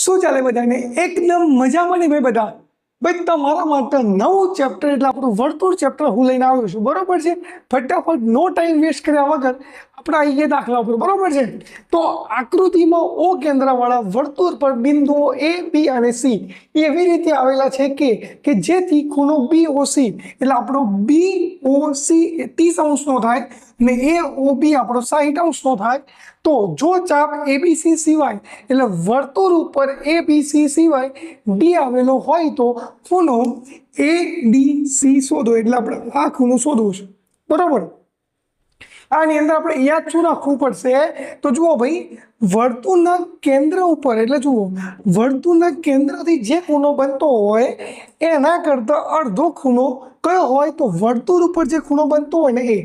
શું ચાલે બધાને એકદમ મજામાં ને ભાઈ બધા ભાઈ તમારા માટે નવું ચેપ્ટર એટલે આપણું વર્તુળ ચેપ્ટર હું લઈને આવ્યો છું બરોબર છે ફટાફટ નો ટાઈમ વેસ્ટ કર્યા વગર આપણે આવીએ દાખલા ઉપર બરોબર છે તો આકૃતિમાં ઓ કેન્દ્રવાળા વર્તુળ પર બિંદુઓ એ બી અને સી એવી રીતે આવેલા છે કે જેથી ખૂણો BOC એટલે આપણો BOC 30 અંશનો થાય ને AOB આપણો 60 અંશનો થાય તો જો ચાપ ABC સિવાય એટલે વર્તુળ ઉપર ABC સિવાય D આવેલો હોય તો ખૂણો ADC શોધો એટલે આપણે આ ખૂણો શોધવો છે બરાબર આની અંદર આપણે યાદ શું રાખવું પડશે તો જુઓ ભાઈ વર્તુળના કેન્દ્ર ઉપર એટલે જુઓ વર્તુળના કેન્દ્રથી જે ખૂણો બનતો હોય એના કરતાં અડધો ખૂણો કયો હોય તો વર્તુળ ઉપર જે ખૂણો બનતો હોય ને એ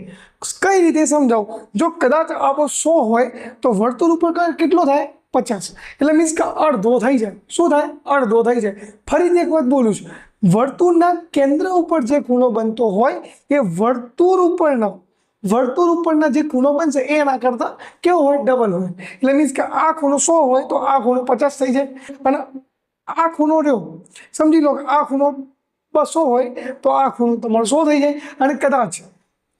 કઈ રીતે સમજાવું જો કદાચ આપણો 100 હોય તો વર્તુળ ઉપર કેટલો થાય 50 એટલે મીન્સ કે અડધો થઈ જાય શું થાય અડધો થઈ જાય ફરીથી એક વાત બોલું છું વર્તુળના કેન્દ્ર ઉપર જે ખૂણો બનતો હોય એ વર્તુળ ઉપરના જે ખૂણો બનશે એના કરતાં કેવો હોય ડબલ હોય એટલે મીન્સ કે આ ખૂણો 100 હોય તો આ ખૂણો 50 થઈ જાય અને આ ખૂણો રહ્યો સમજી લો કે આ ખૂણો 200 હોય તો આ ખૂણો તમારો 100 થઈ જાય અને કદાચ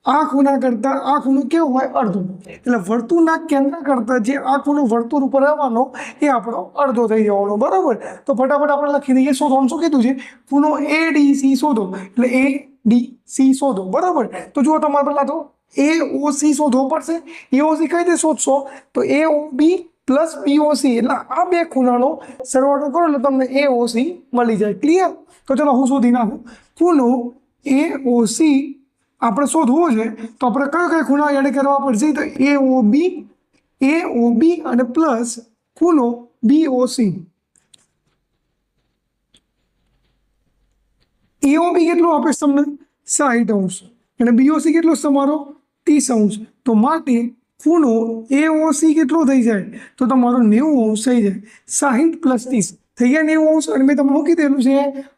આ ખૂણા કરતાં આ ખૂણો કેવો હોય અડધો એટલે વર્તુળના કેન્દ્ર કરતાં જે આ ખૂણો વર્તુળ ઉપર આવવાનો એ આપણો અડધો થઈ જવાનો બરાબર તો ફટાફટ આપણે લખી દઈએ શોધવાનું શું કીધું છે ખૂણો ADC શોધો એટલે ADC શોધો બરાબર તો જુઓ તમારે પહેલાં તો AOC શોધવો પડશે AOC કઈ રીતે શોધશો તો AOB પ્લસ BOC એટલે આ બે ખૂણાનો સરવાળો કરો એટલે તમને AOC મળી જાય ક્લિયર તો ચલો હું શોધી નાખું ખૂણો AOC આપણે શોધવો છે તો આપણે કયો ખૂણા એડ કરવા પડશે તો AOB અને પ્લસ ખૂણો BOC AOB કેટલો આપે તમને 60 અંશ અને BOC કેટલો તમારો 30 અંશ તો માટે ખૂણો AOC કેટલો થઈ જાય તો તમારો 90 અંશ થઈ જાય 60 પ્લસ 30 થઈ ગયા 90 અંશ અને મેં તમને શું કીધેલું છે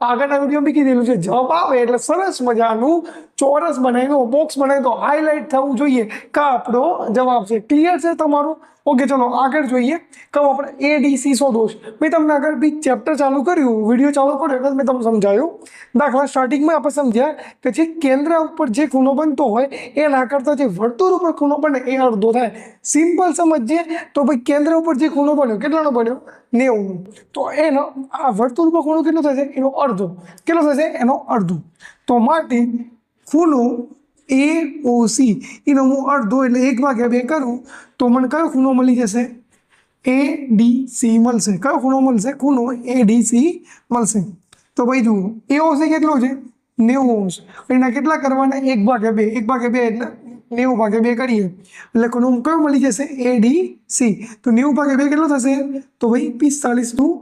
આગળના વિડીયો બી કીધેલું છે જવાબ આવે એટલે સરસ મજાનું ચોરસ બનાવી દો બોક્સ બનાવી દો હાઇલાઇટ થવું જોઈએ કે આપણો જવાબ છે ક્લિયર છે તમારું ઓકે ચલો આગળ જોઈએ કહો આપણે ADC શોધો છે મેં તમને આગળ બી ચેપ્ટર ચાલુ કર્યું વિડીયો ચાલુ કર્યો એટલે મેં તમને સમજાયું દાખલા સ્ટાર્ટિંગમાં આપણે સમજ્યા કે જે કેન્દ્ર ઉપર જે ખૂણો બનતો હોય એના કરતાં જે વર્તુળ ઉપર ખૂણો બને એ અડધો થાય સિમ્પલ સમજીએ તો ભાઈ કેન્દ્ર ઉપર જે ખૂણો બન્યો કેટલાનો બન્યો 90 તો એનો આ વર્તુળ ઉપર ખૂણો કેટલો થશે એનો અડધો કેટલો થશે એનો અડધો તો માટે ખૂણો AOC એનો હું અડધો એટલે 1/2 કરું તો મને કયો ખૂણો મળી જશે ADC મળશે કયો ખૂણો મળશે ખૂણો ADC મળશે તો ભાઈ જુઓ AOC કેટલો છે 90 અંશ એના કેટલા કરવાના 1/2 એટલે 90/2 કરીએ એટલે ખૂણો કયો મળી જશે ADC તો 90/2 કેટલો થશે તો ભાઈ 45 નું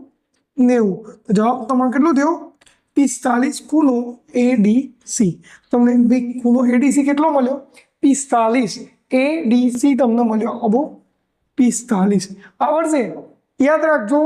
90 તો જવાબ તમારો કેટલો થયો 45 ખૂણો ADC તમને ભાઈ ખૂણો ADC કેટલો મળ્યો 45 ADC તમને મળ્યો અબો 45 આવડશે યાદ રાખજો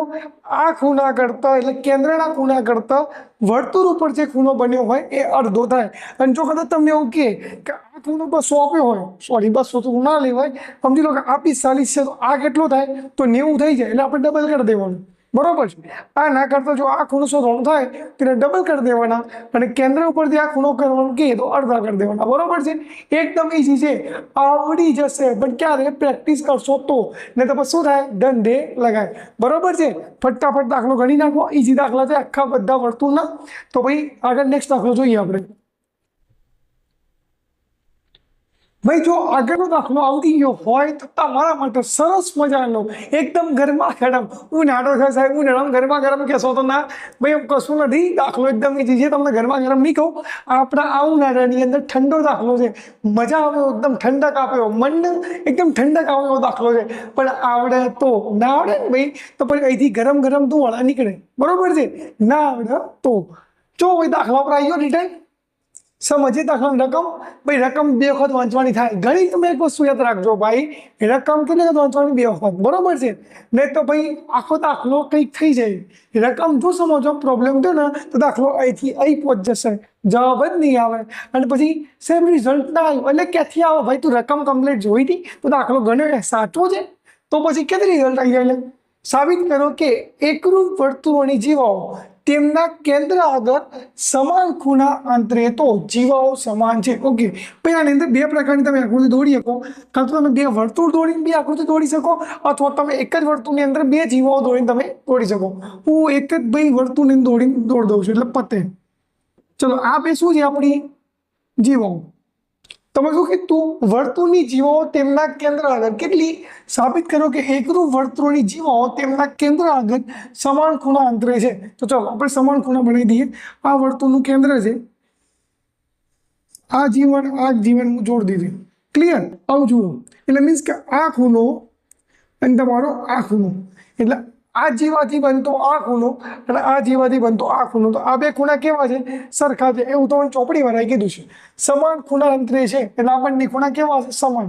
આ ખૂણા કરતાં એટલે કેન્દ્રના ખૂણા કરતાં વર્તુળ ઉપર જે ખૂણો બન્યો હોય એ અડધો થાય અને જો કદાચ તમને એવું કે આ ખૂણો 200 આપ્યો હોય સોરી 200 તો ના લેવાય સમજી લો કે આ 45 છે તો આ કેટલો થાય તો 90 થઈ જાય એટલે આપણે ડબલ કરી દેવાનું બરોબર છે આ ના કરતાં જો આ ખૂણો શોધવાનું થાય તેને ડબલ કરી દેવાના અને કેન્દ્ર ઉપરથી આ ખૂણો કરવાનું કહે તો અડધા કરી દેવાના બરોબર છે એકદમ ઈઝી છે આવડી જશે પણ ક્યારે પ્રેક્ટિસ કરશો તો ને તો પછી શું થાય દંડે લગાય બરોબર છે ફટાફટ દાખલો ગણી નાખો ઈઝી દાખલા છે આખા બધા વર્તુળના તો ભાઈ આગળ નેક્સ્ટ દાખલો જોઈએ આપણે ભાઈ જો આગળનો દાખલો આવડી ગયો હોય તો તમારા માટે સરસ મજાનો એકદમ ગરમા ગરમ ઉનાળો છે સાહેબ ઉનાળામાં ગરમા ગરમ કહેશો તો ના ભાઈ કશું નથી દાખલો એકદમ ઈઝી છે તમને ગરમા ગરમ નહીં કહું આપણા આ ઉનાળાની અંદર ઠંડો દાખલો છે મજા આવે એકદમ ઠંડક આપે મનને એકદમ ઠંડક આવે એવો દાખલો છે પણ આવડે તો ના આવડે ને ભાઈ તો પછી અહીંથી ગરમ ગરમ ધુવાળા નીકળે બરોબર છે ના આવડે તો જો ભાઈ દાખલા પર આવી ગયો રિટર્ન સમજીએ દાખલાની રકમ ભાઈ રકમ 2 વખત વાંચવાની થાય ગણિત તમે એક વસ્તુ યાદ રાખજો ભાઈ રકમ કેટલી વખત વાંચવાની 2 વખત બરોબર છે નહીં તો ભાઈ આખો દાખલો કંઈક થઈ જાય રકમ જો સમજો પ્રોબ્લેમ થયો ને તો દાખલો અહીંથી અહીં પહોંચ જશે જવાબ જ નહીં આવે અને પછી સેમ રિઝલ્ટ ના આવ્યું એટલે ક્યાંથી આવે ભાઈ તું રકમ કમ્પ્લીટ જોઈ હતી તો દાખલો ગણ્યો સાચો છે તો પછી ક્યાંથી રિઝલ્ટ આવી જાય સાબિત કરો કે એકરૂપ વર્તુળોની જીવાઓ તેમના કેન્દ્ર આગળ સમાન ખૂણા અંતરે તો જીવાઓ સમાન છે. ઓકે, પછી આની અંદર બે પ્રકારની તમે આકૃતિ દોરી શકો. કાં તો તમે બે વર્તુળ દોરીને બે આકૃતિ દોરી શકો, અથવા તમે એક જ વર્તુળની અંદર બે જીવાઓ દોરીને તમે દોરી શકો. હું એક જ ભાઈ વર્તુળને દોડી દઉં છું એટલે પતે. ચલો, આ બે શું છે? આપણી જીવાઓ. તમે શું કીધું? વર્તુળની જીવાઓ તેમના કેન્દ્ર આગળ કેટલી? સાબિત કરો કે એકરૂપ વર્તુળની જીવાઓ તેમના કેન્દ્ર આગળ સમાન ખૂણા અંતરે છે. તો ચાલો આપણે સમાન ખૂણા બનાવી દઈએ. આ વર્તુળનું કેન્દ્ર છે, આ જીવન જોડી દીધી. ક્લિયર? આવું જુઓ એટલે મીન્સ કે આ ખૂણો અને તમારો આ ખૂણો, એટલે આ જીવાથી બનતો આ ખૂણો અને આ જીવાથી બનતો આ ખૂણો. તો આ બે ખૂણા કેવા છે? સરખા છે. એવું તો ચોપડી વાળાએ કીધું છે. સમાન ખૂણા અંતરે છે એટલે આ બંને ખૂણા કેવા છે? સમાન.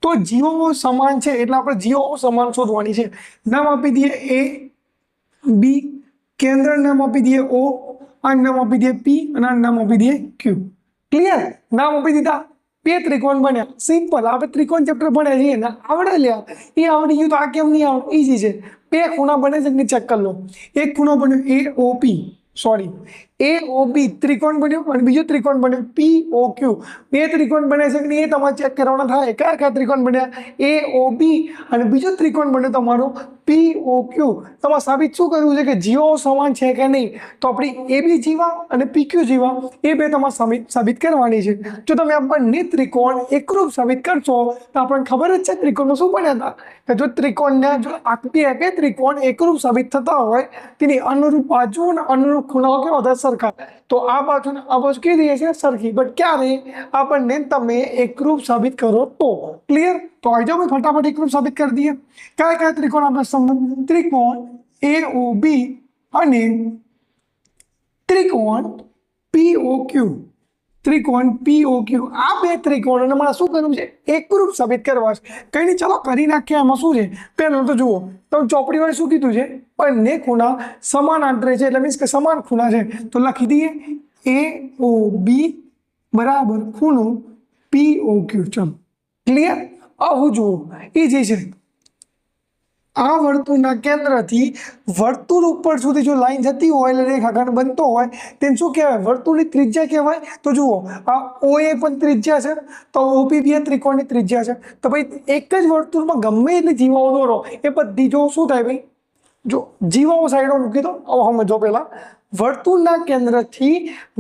તો જીવાઓ સમાન છે એટલે આપણે જીવાઓ સમાન શોધવાની છે. નામ આપી દઈએ એ બી, કેન્દ્ર નામ આપી દઈએ ઓ, આ નામ આપી દઈએ પી અને આ નામ આપી દઈએ ક્યુ. ક્લિયર? નામ આપી દીધા. બે ત્રિકોણ બન્યા. સિમ્પલ. આપણે ત્રિકોણ ચેપ્ટર ભણ્યા છીએ ને, આવડે લ્યા. એ આવડી ગયું તો આ કેમ નહીં આવડે? ઈઝી છે. બે ખૂણા બને છે કે ચેક કરી લો. એક ખૂણો બન્યો એ ઓ પી, સોરી એ ઓ બી ત્રિકોણ બન્યો, અને બીજો ત્રિકોણ બન્યો પી ઓ ક્યુ. બે ત્રિકોણ બને છે કે એ તમારે ચેક કરવાના થાય. કયા કયા ત્રિકોણ બન્યા? એ ઓ બી અને બીજો ત્રિકોણ બન્યો તમારો પી ઓ ક્યુ. તમારે સાબિત શું કરવું છે કે જીવાઓ સમાન છે કે નહીં? તો આપણી એ બી જીવા અને પી ક્યુ જીવા એ બે તમારે સાબિત કરવાની છે. જો તમે આ બંને ત્રિકોણ એકરૂપ સાબિત કરશો તો આપણને ખબર જ છે ત્રિકોણમાં શું બન્યા હતા. કે જો ત્રિકોણના જો બે ત્રિકોણ એકરૂપ સાબિત થતા હોય તેની અનુરૂપ બાજુ અને અનુરૂપ ખૂણાઓ કેવા હતા? સરખા. તો આ બાજુ ને આ બાજુ કેવી રહી છે? સરખી. બટ ક્યારે? આપણને તમે એકરૂપ સાબિત કરો તો. ક્લિયર? તો આવી જાઓ ફટાફટ એકરૂપ સાબિત કરી દઈએ. કયા કયા ત્રિકોણ આપણે સંબંધ? ત્રિકોણ એ ઓ બી અને ત્રિકોણ પી ઓ ક્યુ. ત્રિકોણ પી ઓ ક્યુ. આ બે ત્રિકોણોને મારે શું કરવું છે? એકરૂપ સાબિત કરવા છે. કંઈ નહીં, ચાલો કરી નાખીએ. એમાં શું છે? પહેલું તો જુઓ, તો ચોપડી વાળે શું કીધું છે? બંને ખૂણા સમાન અંતરે છે એટલે મીન્સ કે સમાન ખૂણા છે. તો લખી દઈએ એ ઓ બી બરાબર ખૂણો પી ઓ ક્યુ. ચલો, ક્લિયર? આવું જુઓ, ઈઝી છે. આ વર્તુળના કેન્દ્રથી વર્તુળ ઉપર સુધી જો લાઈન જતી હોય એટલે રેખાખંડ બનતો હોય તેને શું કહેવાય? વર્તુળની ત્રિજ્યા કહેવાય. તો જુઓ, આ ઓ એ પણ ત્રિજ્યા છે, તો ઓપી બી ત્રિકોણની ત્રિજ્યા છે. તો ભાઈ એક જ વર્તુળમાં ગમે એટલી જીવાઓ દોરો એ બધી જો શું થાય ભાઈ? જો જીવાઓ સાઈડમાં મૂકી દો. હવે સમજો પહેલા વર્તુળના કેન્દ્રથી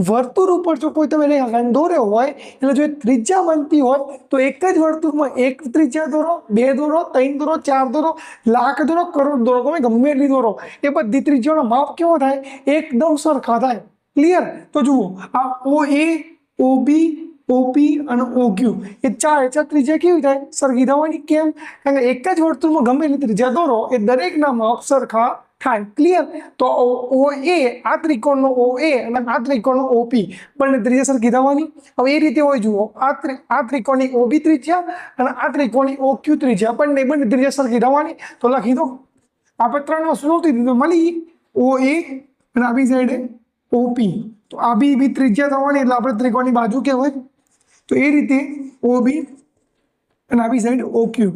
વર્તુળ ઉપર જો કોઈ તમે રેખાખંડ દોર્યો હોય એટલે જો ત્રિજ્યા બનતી હોય તો એક જ વર્તુળમાં એક ત્રિજ્યા દોરો, બે દોરો, ત્રણ દોરો, ચાર દોરો, લાખ દોરો, કરોડ દોરો, તમે ગમે એટલી દોરો એ બધી ત્રિજ્યાનો માપ કેવો થાય? એકદમ સરખા થાય. ક્લિયર? તો જુઓ, આ ઓ એ, ઓ બી, ઓપી અને ઓ ક્યુ એ ચાર ત્રિજ્યા કેવી થાય? સરખી થવાની. કેમ? કારણ કે એક જ વર્તુળમાં ગમે એટલી ત્રિજ્યા દોરો એ દરેકના માપ સરખા થાય. ક્લિયર? તો ઓ એ, આ ત્રિકોણનો ઓ એ અને આ ત્રિકોણનો ઓપી બંને ત્રિજ્યા સરખી થવાની. હવે એ રીતે હોય, જુઓ, આ ત્રિકોણની ઓબી ત્રિજ્યા અને આ ત્રિકોણની ઓ ક્યુ ત્રિજ્યા બંને ત્રિજ્યા સરખી થવાની. તો લખી દો. આપણે ત્રણ વસ્તુ જોતી હતી તો મળી ઓ એ અને આ બી સાઈડે ઓપી. તો આ બી ત્રિજ્યા થવાની એટલે આપણે ત્રિકોણની બાજુ કહેવાય. તો એ રીતે ઓ બી અને આવી સાઈડ ઓ ક્યુ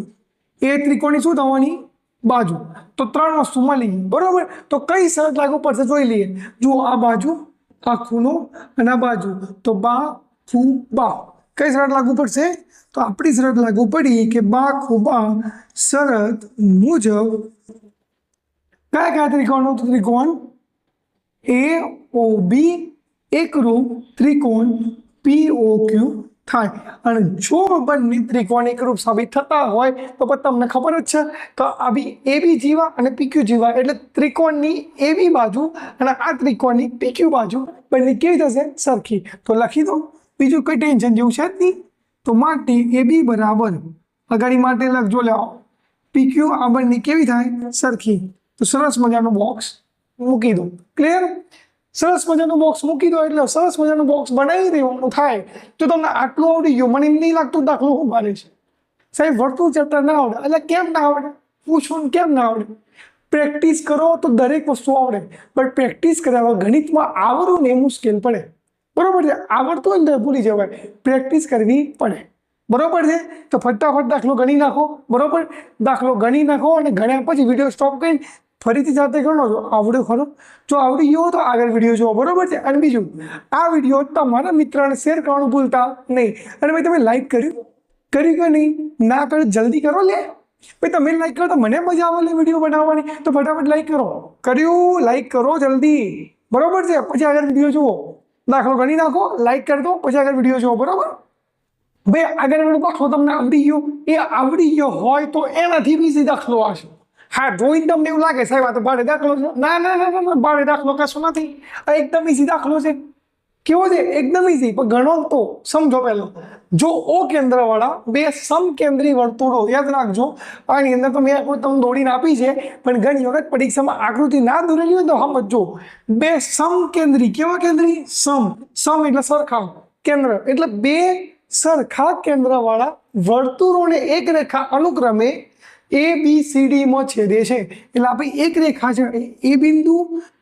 એ ત્રિકોણની શું થવાની? બાજુ. તો ત્રણ વસ્તુ મળી. બરોબર? તો કઈ શરત લાગુ પડશે જોઈ લઈએ. જુઓ, આ બાજુ, આ ખૂણો અને આ બાજુ. તો બા ખૂ બા. કઈ શરત લાગુ પડશે? તો આપણી શરત લાગુ પડી કે બા ખૂ બા શરત મુજબ કયા કયા ત્રિકોણો? ત્રિકોણ એ ઓ બી એકરૂપ ત્રિકોણ પી ઓ ક્યુ થાય. અને જો બંને ત્રિકોણ એકરૂપ સાબિત થતા હોય તો પછી તમને ખબર જ છે કે આ બી એ બી જીવા અને પીક્યુ જીવા એટલે ત્રિકોણની એ બી બાજુ અને આ ત્રિકોણની પીક્યુ બાજુ બંને કેવી થશે? સરખી. તો લખી દો. બીજું કંઈ ટેન્શન જેવું છે જ નહીં. તો માટે એ બી બરાબર અગાડી માટે લખજો. લેવો પીક્યુ આ બંને કેવી થાય? સરખી. તો સરસ મજાનું બોક્સ મૂકી દો. ક્લિયર? સરસ મજાનું બોક્સ મૂકી દો એટલે સરસ મજાનું બોક્સ બનાવી દેવાનું થાય. જો તમને આટલું આવડી ગયું, મને એમ નહીં લાગતું દાખલો શું મારે છે સાહેબ વર્તુળ ચેપ્ટર ના આવડે. એટલે કેમ ના આવડે? પૂછવું કેમ ના આવડે? પ્રેક્ટિસ કરો તો દરેક વસ્તુ આવડે, પણ પ્રેક્ટિસ કર્યા વગર ગણિતમાં આવડવું ને એ મુશ્કેલ પડે. બરોબર છે? આવડતું હોય ને ભૂલી જવાય. પ્રેક્ટિસ કરવી પડે. બરોબર છે? તો ફટાફટ દાખલો ગણી નાખો. બરોબર, દાખલો ગણી નાખો અને ગણ્યા પછી વિડીયો સ્ટોપ કરીને ફરીથી જાતે ગણો. છો આવડ્યો ખરો? જો આવડી ગયો તો આગળ વિડીયો જુઓ. બરોબર છે? અને બીજું, આ વિડીયો તમારા મિત્રને શેર કરવાનું ભૂલતા નહીં. અને ભાઈ તમે લાઈક કર્યું કે નહીં? ના કર્યું જલ્દી કરો લે ભાઈ. તમે લાઈક કરો તો મને મજા આવે લે વિડીયો બનાવવાની. તો ફટાફટ લાઈક કરો. કર્યું? લાઈક કરો જલ્દી. બરોબર છે? પછી આગળ વિડીયો જુઓ. દાખલો ગણી નાખો, લાઈક કરી દો, પછી આગળ વિડીયો જુઓ. બરોબર ભાઈ? આગળ દાખલો તમને આવડી ગયો, એ આવડી ગયો હોય તો એનાથી બીજી દાખલો આવશે. હા, જોઈને તમને એવું લાગે સાહેબ આ તો ભાડે દાખલો છે. ના ના ના ના, ભાડે દાખલો કશું નથી. આ એકદમ ઈઝી દાખલો છે. કેવો છે? એકદમ ઈઝી. પણ ગણો તો સમજો. પહેલો, જો ઓ કેન્દ્રવાળા બે સમકેન્દ્રી વર્તુળો, યાદ રાખજો, આની અંદર તો મેં તમને દોડીને આપી છે, પણ ઘણી વખત પરીક્ષામાં આકૃતિ ના દોરેલી હોય તો સમજો. બે સમકેન્દ્રી, કેવા કેન્દ્રી? સમ એટલે સરખા, કેન્દ્ર એટલે બે સરખા કેન્દ્રવાળા વર્તુળોને એક રેખા અનુક્રમે ABCD માં છેદે છે. એટલે આપણી એક રેખા છે, એ બિંદુ,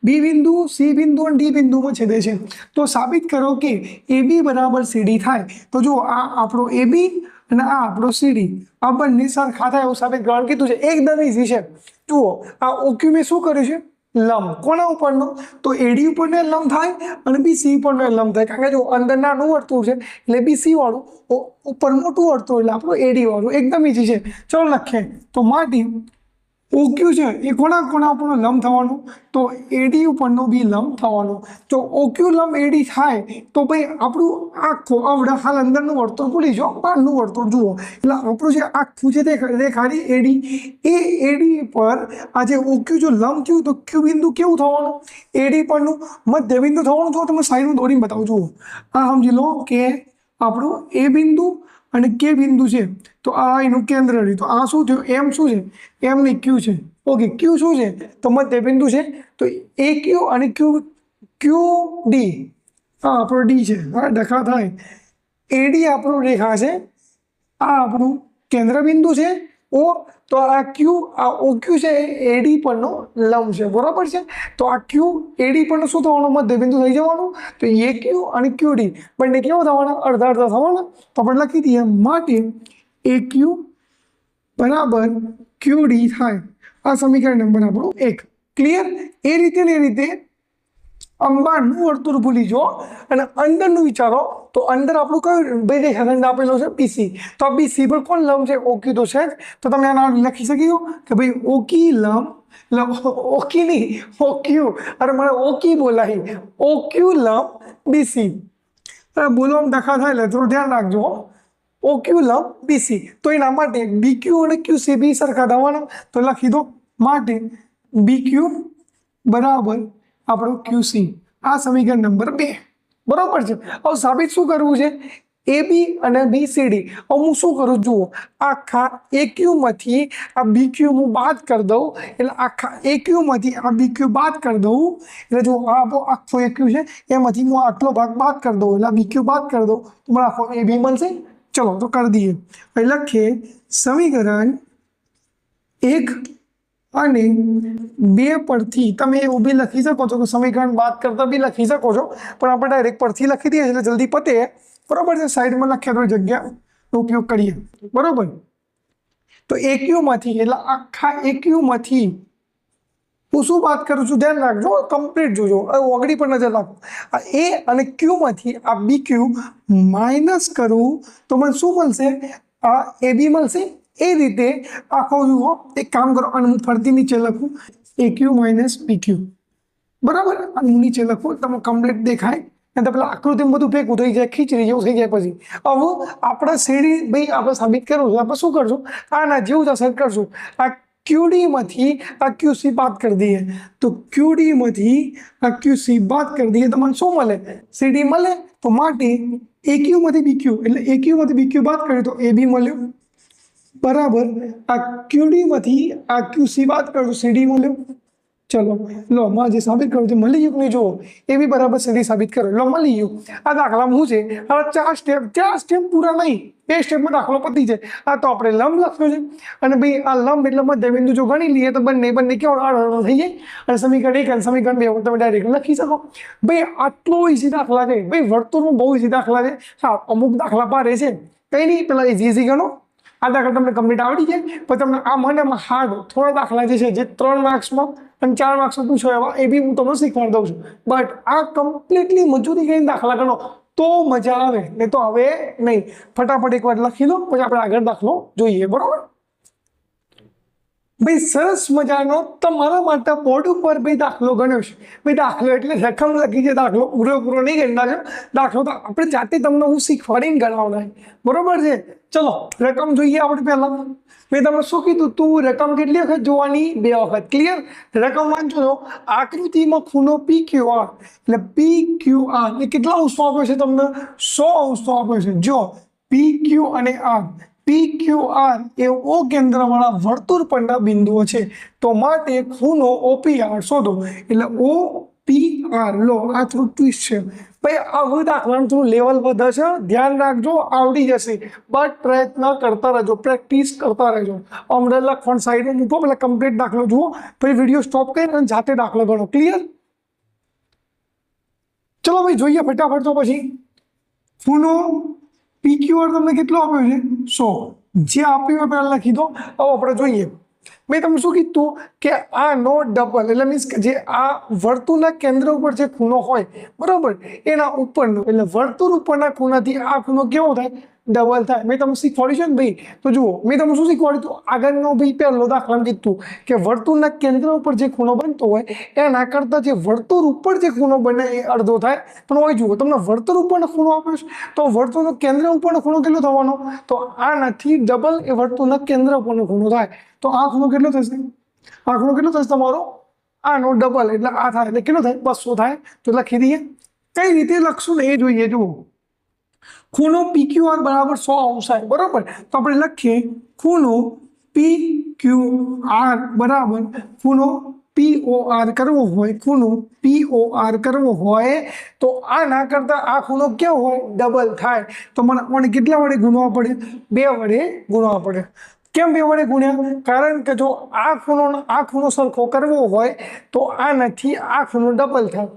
બી બિંદુ, સી બિંદુ અને ડી બિંદુમાં છેદે છે. તો સાબિત કરો કે AB બરાબર CD થાય. તો જો આ આપણો AB અને આ આપણો CD, આ બંને સરખા થાય એવું સાબિત કરવાનું કીધું છે. એકદમ ઈઝી છે. જુઓ, આ OQ મેં શું કર્યું છે? લંબ. કોના ઉપરનો? તો AD ઉપરનો લંબ થાય અને BC ઉપરનો લંબ થાય. કારણ કે જો અંદર નાનું વર્તુળ છે એટલે BC વાળું, ઉપર મોટું વર્તુળ એટલે આપણું AD વાળું. એકદમ ઈઝી છે. ચલો લખીએ. તો માટે OQ છે એ કોના ઉપરનો લંબ થવાનું? તો AD ઉપરનો બી લંબ થવાનું. જો OQ લંબ AD થાય તો ભાઈ આપણું આખું આવડે હાલ અંદરનું વર્તુળ ભૂલી જાઓ, બહારનું વર્તુળ જુઓ. એટલે આપણું જે આખું છે તે રેખાની AD, એ AD પર આ જે OQ જો લંબ થયું તો Q બિંદુ કેવું થવાનું? AD પરનું મધ્ય બિંદુ થવાનું. જો તમે સાઈડમાં દોરીને બતાવું. જુઓ, આ સમજી લો કે આપણું A બિંદુ અને K બિંદુ છે. તો આ એનું કેન્દ્ર રહ્યું. તો આ શું થયું? M શું છે? M ની Q છે. ઓકે, Q શું છે? તો મધ્ય બિંદુ છે. તો AQ અને QD, હા આપણો D છે. હા, ડખા થાય. AD આપણું રેખા છે, આ આપણું કેન્દ્ર બિંદુ છે. તો આ OQ છે એ AD પરનો લંબ છે. બરોબર છે? તો આ Q AD પરનો શું થવાનું? મધ્ય બિંદુ થઈ જવાનું. તો AQ અને QD બંને કેવા થવાના? અડધા અડધા થવાના. તો આપણે લખી દઈએ માટે AQ બરાબર QD થાય. આ સમીકરણ નંબર આપણું 1. ક્લિયર? એ રીતે અંબાનું વર્તુળ ભૂલી જો અને અંદરનું વિચારો. તો અંદર આપણું કયું બે રેખાખંડ આપેલો છે? BC. તો આ BC પર કોણ લંબ છે? OQ તો છે જ. તો તમે આના લખી શકી કે ભાઈ OQ લંબ, OQ નહીં, OQ, અરે મને OQ બોલાય, OQ લંબ BC. બોલવામાં ડખા થાય એટલે થોડું ધ્યાન રાખજો. OQ લંબ BC. તો એના માટે BQ અને QC બી સરખા થવાના. તો લખી દો માટે BQ બરાબર આપણું QC. આ સમીકરણ નંબર 2. બરોબર છે? હવે સાબિત શું કરવું છે? AB અને BCD. હવે હું શું કરું? જુઓ, આખા AQ માંથી આ BQ હું બાદ કરી દઉં. એટલે આખા AQ માંથી આ BQ બાદ કરી દઉં. એટલે જો આ આખો AQ છે એમાંથી હું આટલો ભાગ બાદ કરી દઉં. એટલે BQ બાદ કરી દઉં તો મને આખો AB મળશે. ચલો તો કરી દઈએ. અહીં લખીએ સમીકરણ 1 અને 2 પરથી તમે એવું બી લખી શકો છો કે સમીકરણ બાદ કરતા બી લખી શકો છો, પણ આપણે ડાયરેક્ટ પરથી લખી દઈએ એટલે જલ્દી પતે. બરોબર છે? સાઈડમાં લખ્યા તો જગ્યાનો ઉપયોગ કરીએ. બરોબર? તો AQ માંથી એટલે આખા AQ માંથી હું શું વાત કરું છું? ધ્યાન રાખજો, કમ્પ્લીટ જોજો. ઓગળી પર નજર રાખો. આ A અને Q માંથી આ BQ માઇનસ કરું તો મને શું મળશે? આ AB મળશે. એ રીતે આખો જુઓ. એક કામ કરો, અને હું ફરતી નીચે લખું AQ માઇનસ BQ. બરાબર? અને હું નીચે લખું, તમે કમ્પ્લીટ દેખાય. અને પેલા આકૃતિમાં બધું ભેગું થઈ જાય, ખીચડી જેવું થઈ જાય. પછી હવે આપણે સીડી ભાઈ આપણે સાબિત કરવું છે. આપણે શું કરશું? આના જેવું જ અસર કરશું. આ QD માંથી આ QC બાદ કરી દઈએ. તો QD માંથી આ QC બાદ કરી દઈએ તો મને શું મળે? CD મળે. તો માટે AQ માંથી BQ, એટલે AQ માંથી BQ બાદ કરીએ તો AB મળ્યો. બરાબર? આ QD માંથી આ QC બાદ કરો તો CD મળ્યો. ચલો લો, માં જે સાબિત કર્યું તે મળી ગયું. નહીં જુઓ, એ બી બરાબર CD સાબિત કરો. લો, મળી ગયું. આ દાખલામાં શું છે? હવે 4 સ્ટેપ પૂરા નહીં, 2 સ્ટેપમાં દાખલો પતી જાય. આ તો આપણે લંબ લખ્યો છે અને ભાઈ આ લંબ એટલે મધ્ય બિંદુ જો ગણી લઈએ તો બંને કેવો આડો થઈ જાય. અને સમીકરણ 1 અને સમીકરણ 2 તમે ડાયરેક્ટ લખી શકો. ભાઈ આટલો ઈઝી દાખલા છે. ભાઈ વર્તુળમાં બહુ ઈઝી દાખલા છે. હા, અમુક દાખલા પારે છે કંઈ નહીં, પેલા ઇઝી ગણો. આ દાખલા તમને કમ્પ્લીટ આવડી જાય. પછી તમને આ મને હાર્ડ થોડા દાખલા જે છે જે 3 માર્ક્સમાં અને 4 માર્ક્સમાં પૂછો એવા એ બી હું તમને શીખવાડી દઉં છું. બટ આ કમ્પ્લીટલી મજૂરી કરીને દાખલા ગણો તો મજા આવે, નહીં તો હવે નહીં. ફટાફટ એકવાર લખી દો, પછી આપણે આગળ દાખલો જોઈએ. બરોબર ભાઈ, સરસ મજાનો તમારા માટે બોર્ડ ઉપર ભાઈ દાખલો ગણ્યો છે. ભાઈ દાખલો એટલે રકમ લખી છે, દાખલો પૂરો નહીં ગણના છે. દાખલો તો આપણે જાતે તમને હું શીખવાડીને ગણાવના. બરોબર છે. ચલો રકમ જોઈએ આપણે પહેલા. મેં તમને શું કીધું તું રકમ કેટલી વખત જોવાની? 2 વખત. ક્લિયર? રકમ વાંચો છો. આકૃતિમાં ખૂણો PQR એટલે PQR એ કેટલા અંશનો આપ્યો છે તમને? 100 અંશનો આપ્યો છે. જો PQ અને R, PQR એ O કેન્દ્રવાળા વર્તુળ પરના બિંદુઓ છે, તો માટે ખૂણો OPR શોધો. એટલે OPR લો, આ થોડું ટ્વિસ્ટ છે ભાઈ. આવું દાખલાનું થોડું લેવલ વધે છે, ધ્યાન રાખજો, આવડી જશે. બટ પ્રયત્ન કરતા રહેજો, પ્રેક્ટિસ કરતા રહેજો. હમણાં લખવાનું સાઈડમાં મૂકો, પેલા કમ્પ્લીટ દાખલો જુઓ, પછી વિડીયો સ્ટોપ કરી અને જાતે દાખલો ગણો. ક્લિયર? ચલો ભાઈ જોઈએ ફટાફટ. તો પછી ખૂણો PQR તમને કેટલો આપ્યો છે? 100. જે આપ્યું પહેલાં લખી દો. હવે આપણે જોઈએ. મેં તમને શું કીધું કે આનો ડબલ એટલે મીન્સ કે જે આ વર્તુળના કેન્દ્ર ઉપર જે ખૂણો હોય, બરાબર, એના ઉપરનો એટલે વર્તુળ ઉપરના ખૂણાથી આ ખૂણો કેવો થાય? ડબલ થાય. મેં તમને શીખવાડ્યું છે ને ભાઈ. તો જુઓ મેં તમને શું શીખવાડ્યું હતું? આગળનો ભાઈ પહેલો દાખલા કીધું કે વર્તુળના કેન્દ્ર ઉપર જે ખૂણો બનતો હોય એના કરતાં જે વર્તુળ ઉપર જે ખૂણો બને એ અડધો થાય. પણ હોય જુઓ તમને વર્તુળ ઉપરનો ખૂણો આપ્યો છે, તો વર્તુળનો કેન્દ્ર ઉપરનો ખૂણો કેટલો થવાનો? તો આનાથી ડબલ એ વર્તુળના કેન્દ્ર ઉપરનો ખૂણો થાય. તો આ ખૂણો કેટલો થશે? આ ખૂણો કેટલો થશે તમારો? આનો ડબલ એટલે આ થાય એટલે કેટલો થાય? 200 થાય. તો લખી દઈએ. કઈ રીતે લખશું ને એ જોઈએ. જુઓ ખૂણો PQR બરાબર 100 અંશ થાય. બરાબર, તો આપણે લખીએ ખૂણો PQR બરાબર ખૂણો POR કરવો હોય, ખૂણો POR કરવો હોય તો આના કરતાં આ ખૂણો કેવો હોય? ડબલ થાય. તો મને કેટલા વડે ગુણવા પડે? 2 વડે ગુણવા પડે. કેમ 2 વડે ગુણ્યા? કારણ કે જો આ ખૂણો સરખો કરવો હોય તો આનાથી આ ખૂણો ડબલ થાય.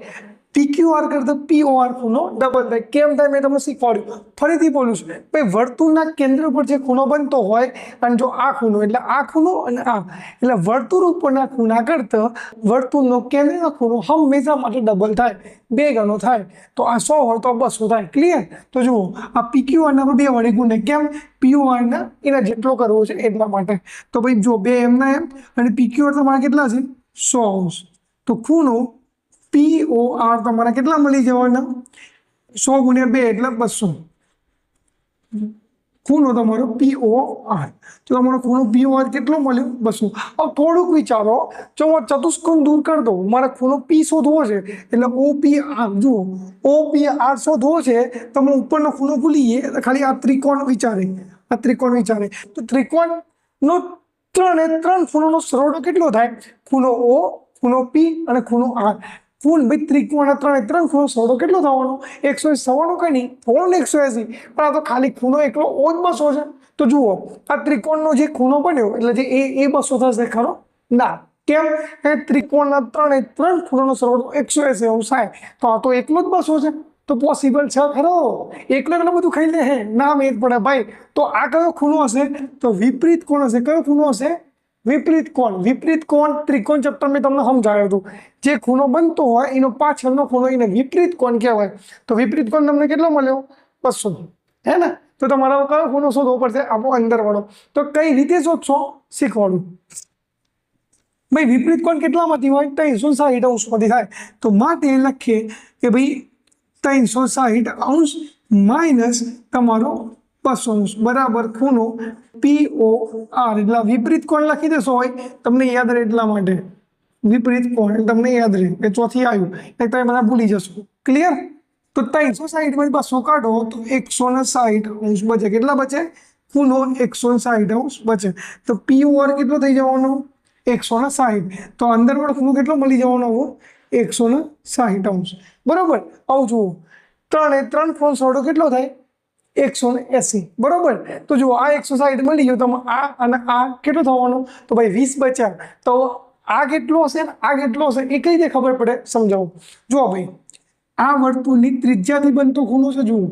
PQR કરતાં POR ખૂણો ડબલ થાય. કેમ થાય મેં તમને શીખવાડ્યું. ફરીથી બોલું છું ભાઈ, વર્તુળના કેન્દ્ર પર જે ખૂણો બનતો હોય અને જો આ ખૂણો એટલે આ ખૂણો અને આ એટલે વર્તુળ ઉપરના ખૂણા કરતાં વર્તુળનો કેન્દ્રનો ખૂણો હંમેશા માટે ડબલ થાય, 2 ગણો થાય. તો આ 100 હોય તો 200 થાય. ક્લિયર? તો જુઓ આ PQR ના 2 વડે ગુણે. કેમ? POR ના એના જેટલો કરવો છે એટલા માટે. તો ભાઈ જો 2 એમના એમ અને PQR તમારા કેટલા છે? 100 અંશ. તો ખૂણો POR તમારા કેટલા મળી જવાના? 100 ગુણ્યા 2 એટલે 200. ખૂણો તમારો POR. તો તમારો ખૂણો POR કેટલો મળ્યો? 200. હવે થોડુંક વિચારો. જો હું ચતુષ્કોણ દૂર કરી દઉં, મારે ખૂણો P શોધવો છે એટલે OPR. જુઓ OPR શોધવો છે તો હું ઉપરનો ખૂણો ભૂલી ગઈએ, ખાલી આ ત્રિકોણ વિચારે. તો ત્રિકોણનો 3 ખૂણોનો સરવાળો કેટલો થાય? ખૂણો O, ખૂણો P અને ખૂણો R. ભાઈ ત્રિકોણ 3 ખૂણો સરવાળો કેટલો થવાનો? 180 થવાનો. કઈ નહીં, થોડો 180, પણ આ તો ખાલી ખૂણો એકલો O જ 200 છે. તો જુઓ આ ત્રિકોણનો જે ખૂણો બન્યો એટલે જે એ 200 થશે ખરો? ના. કેમ? ત્રિકોણના 3 ખૂણોનો સરવાળો 180 અંશ થાય. તો આ તો એકલો જ 200 છે. તો પોસિબલ છે ખરો? એકલો બધું ખાઈ લે હે? ના મેદ પડે ભાઈ. તો આ કયો ખૂણો હશે? તો વિપરીત કોણ હશે? કયો ખૂણો હશે? વિપરીત કોણ. ત્રિકોણ ચેપ્ટર મેં તમને સમજાવ્યું હતું. જે ખૂણો બનતો હોય એનો પાછળનો ખૂણો એને વિપરીત કોણ કહેવાય. તો વિપરીત કોણ તમને કેટલો મળ્યો? 200. હે ને? તો તમારે કયો ખૂણો શોધવો પડશે? આપણો અંદર વાળો. તો કઈ રીતે શોધશો? શીખવાડું. ભાઈ વિપરીત કોણ કેટલામાંથી હોય? 360 અંશમાંથી થાય. તો માટે લખીએ કે ભાઈ 360 અંશ માઇનસ તમારો 200 અંશ બરાબર ખૂણો POR. એટલે વિપરીત કોણ લખી દેશો હોય તમને યાદ રહે એટલા માટે. વિપરીત કોણ તમને યાદ રહે એ ચોથી આવ્યું, એટલે તમે બધા ભૂલી જશો. ક્લિયર? તો 360 માંથી 200 કાઢો તો 160 અંશ બચે. કેટલા બચે? ખૂણો 160 અંશ બચે. તો POR કેટલો થઈ જવાનો? 160. તો અંદર વાળો ખૂણો કેટલો મળી જવાનો? 160 અંશ. બરોબર. આવું જુઓ 3 ખૂણો સરવાળો કેટલો થાય? 180. બરોબર. તો જુઓ આ 160 મળી ગયો. તો આ અને આ કેટલો થવાનો? તો ભાઈ 20 બચ્યા. તો આ કેટલો હશે ને આ કેટલો હશે એ કઈ રીતે ખબર પડે? સમજાવું. જુઓ ભાઈ, આ વર્તુળની ત્રિજ્યાથી બનતો ખૂણો છે. જુઓ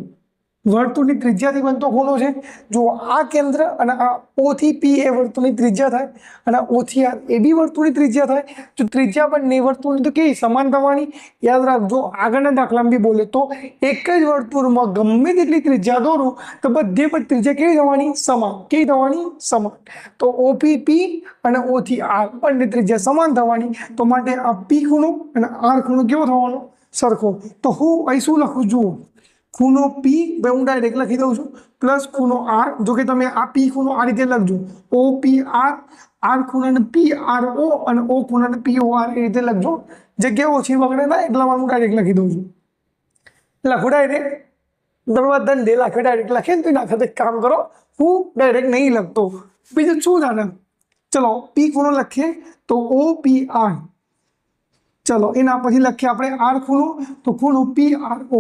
વર્તુળની ત્રિજ્યાથી બનતો ખૂણો છે। જો આ કેન્દ્ર અને આ O થી P એ વર્તુળની ત્રિજ્યા થાય અને O થી R એ બી વર્તુળની ત્રિજ્યા થાય। જો ત્રિજ્યા બંને વર્તુળની તો કેવી સમાન થવાની। યાદ રાખજો આગળના દાખલામાં બી બોલે તો એક જ વર્તુળમાં ગમે તેટલી ત્રિજ્યા દોરું તો બધે પણ ત્રિજ્યા કેવી થવાની સમાન। કેવી થવાની સમાન। તો OP P અને O થી R બંને ત્રિજ્યા સમાન થવાની। તો માટે આ P ખૂણો અને R ખૂણો કેવો થવાનો સરખો। તો હું અહીં શું લખું જુઓ ખૂણો P હું ડાયરેક્ટ લખી દઉં છું પ્લસ ખૂણો R। જો કે તમે આ P ખૂણો આ રીતે લખજો OPR R ખૂણાને PRO અને O ખૂણાને POR એ રીતે લખજો। જગ્યા ઓછી વગડે ના એટલા માટે હું ડાયરેક્ટ લખી દઉં છું। લખો ડાયરેક્ટ તમે દંડે લખે ડાયરેક્ટ લખે ને તો નાખે તો કામ કરો હું ડાયરેક્ટ નહીં લખતો બીજું શું જાણે। ચલો P ખૂણો લખીએ તો OPR। ચલો એના પછી લખીએ આપણે R ખૂણો તો ખૂણો PRO।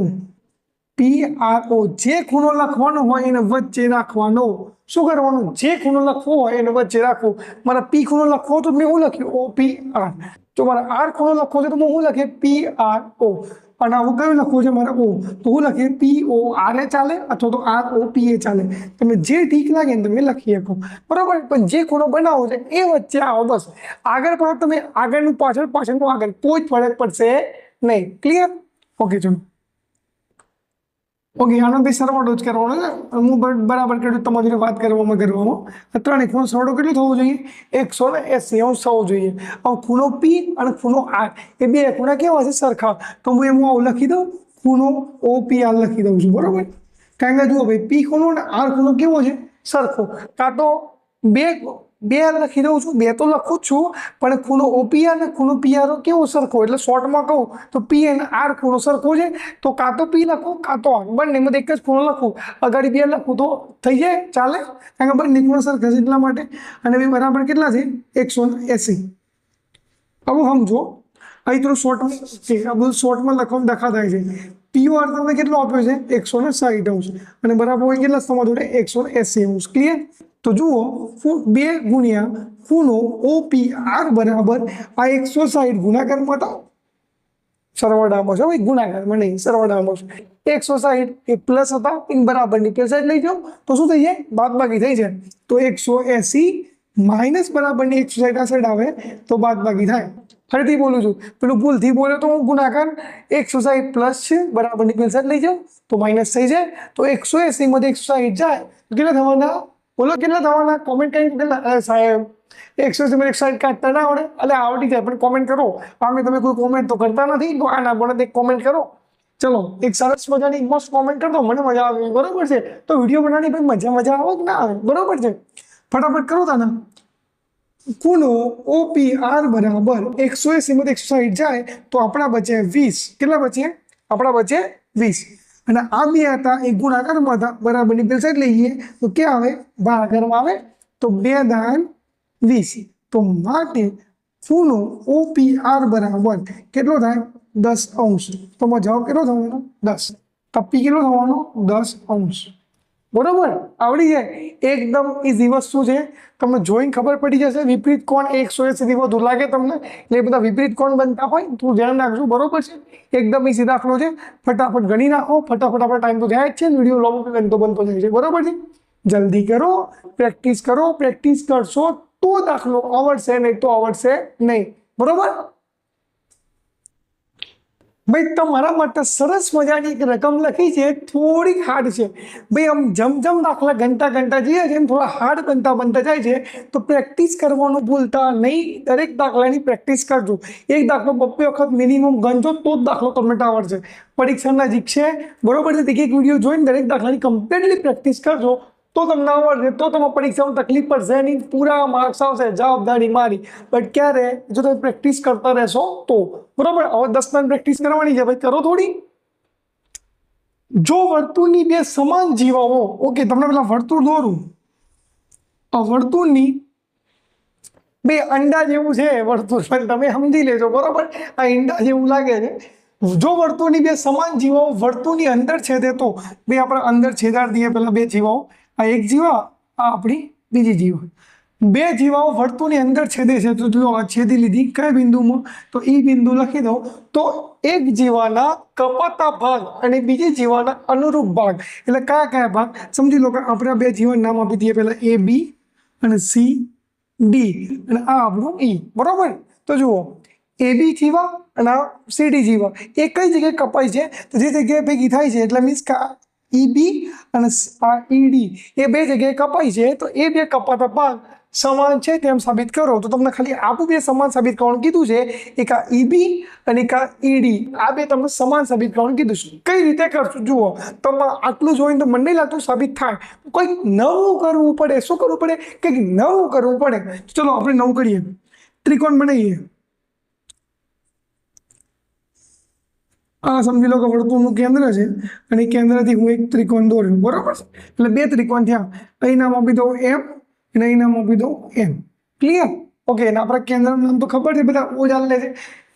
PRO જે ખૂણો લખવાનો હોય એને વચ્ચે રાખવાનો। શું કરવાનું જે ખૂણો લખવો હોય એને વચ્ચે રાખવો। મારા P ખૂણો લખવો તો મેં હું લખ્યું OPR। જો મારા R ખૂણો લખવો છે તો હું લખે PRO અને હું કયું લખવું છે મારે O તો હું લખીએ POR એ ચાલે અથવા તો ROP એ ચાલે। તમે જે ઠીક લાગે ને તમે લખી શકો બરાબર। પણ જે ખૂણો બનાવો છે એ વચ્ચે આવો બસ। આગળ પણ તમે આગળનું પાછળ પાછળનું આગળ કોઈ જ ફરક પડશે નહીં। ક્લિયર ઓકે ચલો ઓકે આનો બી સરવાળો જ કરવાનો છે। હું બરાબર કર્યું તમારી જોડે વાત કરવામાં ત્રણેય ખૂણો સરવાળો કેટલો થવો જોઈએ 180 અંશ થવો જોઈએ। હવે ખૂણો P અને ખૂણો R એ બે ખૂણા કેવા છે સરખા તો હું એમ આવું લખી દઉં ખૂણો OPR લખી દઉં છું બરાબર। કારણ કે જુઓ ભાઈ P ખૂણો અને R ખૂણો કેવો છે સરખો કાં તો બે લખી દઉં છું બે તો લખું જ છું પણ ખૂણો OPR અને ખૂણો PRO કેવો સરખો એટલે શોર્ટમાં કહું તો P અને R ખૂણો સરખો છે તો કાં તો P લખું કાં તો R બંનેમાં એક જ ખૂણો લખું અગાડી બે લખું તો થઈ જાય ચાલે કારણ કે બંને ખૂણો સરખા છે એટલા માટે। અને બી બરાબર કેટલા છે 180। હવે સમજો અહીં થોડું શોર્ટમાં છે આ બધું શોર્ટમાં લખવામાં દખા થાય છે। POR તમને કેટલો આપ્યો છે 160 અંશ અને બરાબર હોય કેટલા તમારા જોડે 180 અંશ। ક્લિયર તો જુઓ 2 ગુણ્યા ખૂણો OPR બરાબર આ 160 ગુણાકારમાં તો સરવાળામાં છે ગુણાકારમાં નહીં સરવાળામાં છે 160 એ પ્લસ હતા એ બરાબરની પેલ સાઈડ લઈ જાઓ તો શું થઈ જાય બાદબાકી થઈ જાય। તો 180 માઇનસ બરાબરની 160 આ સાઈડ આવે તો બાદબાકી થાય। ફરીથી બોલું છું પેલું ભૂલથી બોલ્યો તો હું ગુણાકાર 160 પ્લસ છે બરાબરની પેલ સાઈડ લઈ જાઓ તો માઇનસ થઈ જાય। તો 180 માંથી 160 જાય તો કેટલા થવાના બોલો કેટલા થવાના કોમેન્ટ કરી કેટલા સાહેબ 180 માં 160 કાઢતા ના આવડે એટલે આવડી જાય પણ કોમેન્ટ કરો। આમે તમે કોઈ કોમેન્ટ તો કરતા નથી તો આ ના બને એક કોમેન્ટ કરો। ચલો એક સરસ મજાની મસ્ત કોમેન્ટ કરતો મને મજા આવે બરોબર છે। તો વિડીયો બનાવવાની ભાઈ મજા આવે કે ના આવે બરોબર છે ફટાફટ કરો તાને। ખૂણો OPR બરાબર 180 માંથી 160 જાય તો આપણા બચે 20 કેટલા બચે આપણા બચે 20 અને આ બે હતા એ ગુણાકારમાં હતા બરાબરની પેલ સાઈડ લઈએ તો ક્યાં આવે ભાગાકારમાં આવે તો 2 દાન 20 તો માટે ખૂણો OPR બરાબર કેટલો થાય 10 અંશ। તો જવાબ કેટલો થવાનો 10 તો P કેટલો થવાનો 10 અંશ બરોબર આવડી જાય। એકદમ ઇઝી વસ્તુ છે તમને જોઈને ખબર પડી જશે। વિપરીત કોણ 180 થી વધુ લાગે તમને એટલે બધા વિપરીત કોણ બનતા હોય તું ધ્યાન રાખજો બરોબર છે। એકદમ ઇઝી દાખલો છે ફટાફટ ગણી નાખો ફટાફટ આપણે ટાઈમ તો જાય જ છે વિડીયો લોંબો બનતો જાય છે બરોબર છે। જલ્દી કરો પ્રેક્ટિસ કરશો તો દાખલો આવડશે નહીં તો આવડશે નહીં બરોબર। ભાઈ તમારા માટે સરસ મજાની એક રકમ લખી છે થોડીક હાર્ડ છે ભાઈ આમ જેમ દાખલા ઘંટા જઈએ છે એમ થોડા હાર્ડ બનતા જાય છે તો પ્રેક્ટિસ કરવાનું ભૂલતા નહીં। દરેક દાખલાની પ્રેક્ટિસ કરજો એક દાખલો 2 વખત મિનિમમ ગણજો તો જ દાખલો તમને આવડશે। પરીક્ષા નજીક છે બરોબર છે એક વિડીયો જોઈને દરેક દાખલાની કમ્પ્લીટલી પ્રેક્ટિસ કરજો તો તમને આવડશે તો તમારે પરીક્ષામાં તકલીફ પડશે નહીં પૂરા માર્ક્સ આવશે જવાબદારી મારી। બટ ક્યારે જો તમે પ્રેક્ટિસ કરતા રહેશો તો બરોબર। હવે 10 મિનિટ પ્રેક્ટિસ કરવાની છે ભાઈ કરો થોડી। જો વર્તુળની બે સમાન જીવાઓ ઓકે તમને પેલા વર્તુળ દોરું આ વર્તુળની બે અંડા જેવું છે વર્તુળ પણ તમે સમજી લેજો બરોબર આ ઈંડા જેવું લાગે છે। જો વર્તુળની બે સમાન જીવાઓ વર્તુળની અંદર છેદે તો બે આપણે અંદર છેદાડ દઈએ પેલા બે જીવાઓ આ એક જીવા આ આપણી બીજી જીવા બે જીવાઓ વર્તુળની અંદર છેદે છે તો જો આ છેદી લીધી કયા બિંદુમાં તો એ બિંદુ લખી દો તો એક જીવાના કપાતા ભાગ અને બીજી જીવાના અનુરૂપ ભાગ એટલે કયા કયા ભાગ સમજી લો કે આપણે આ બે જીવાના નામ આપી દઈએ પહેલા એ બી અને સી ડી અને આ આપણું ઈ બરોબર તો જુઓ એ બી જીવા અને આ સી ડી જીવા એ કઈ જગ્યાએ કપાય છે તો જે જગ્યાએ ભેગી થાય છે એટલે મીન્સ કે ઈ બી અને આ ઈડી એ બે જગ્યાએ કપાય છે તો એ બે કપાતા ભાગ સમાન છે તેમ સાબિત કરો તો તમને ખાલી આવું બે સમાન સાબિત કરવાનું કીધું છે એક આ ઈબી અને એક આ ઈડી આ બે તમને સમાન સાબિત કરવાનું કીધું છે કઈ રીતે કરશું જુઓ તમે આટલું જોઈને તો મને નહીં લાગતું સાબિત થાય કંઈક નવું કરવું પડે શું કરવું પડે કંઈક નવું કરવું પડે ચલો આપણે નવું કરીએ ત્રિકોણ બનાવીએ આ સમજી લો કે વર્તુળનું કેન્દ્ર છે અને કેન્દ્રથી હું એક ત્રિકોણ દોર્યો બરાબર છે એટલે બે ત્રિકોણ થયા અહીં નામ આપી દો એમ અને અહીં નામ આપી દો એમ ક્લિયર ઓકે અને આપણા કેન્દ્રનું નામ તો ખબર છે બધા ઓ ચાલે છે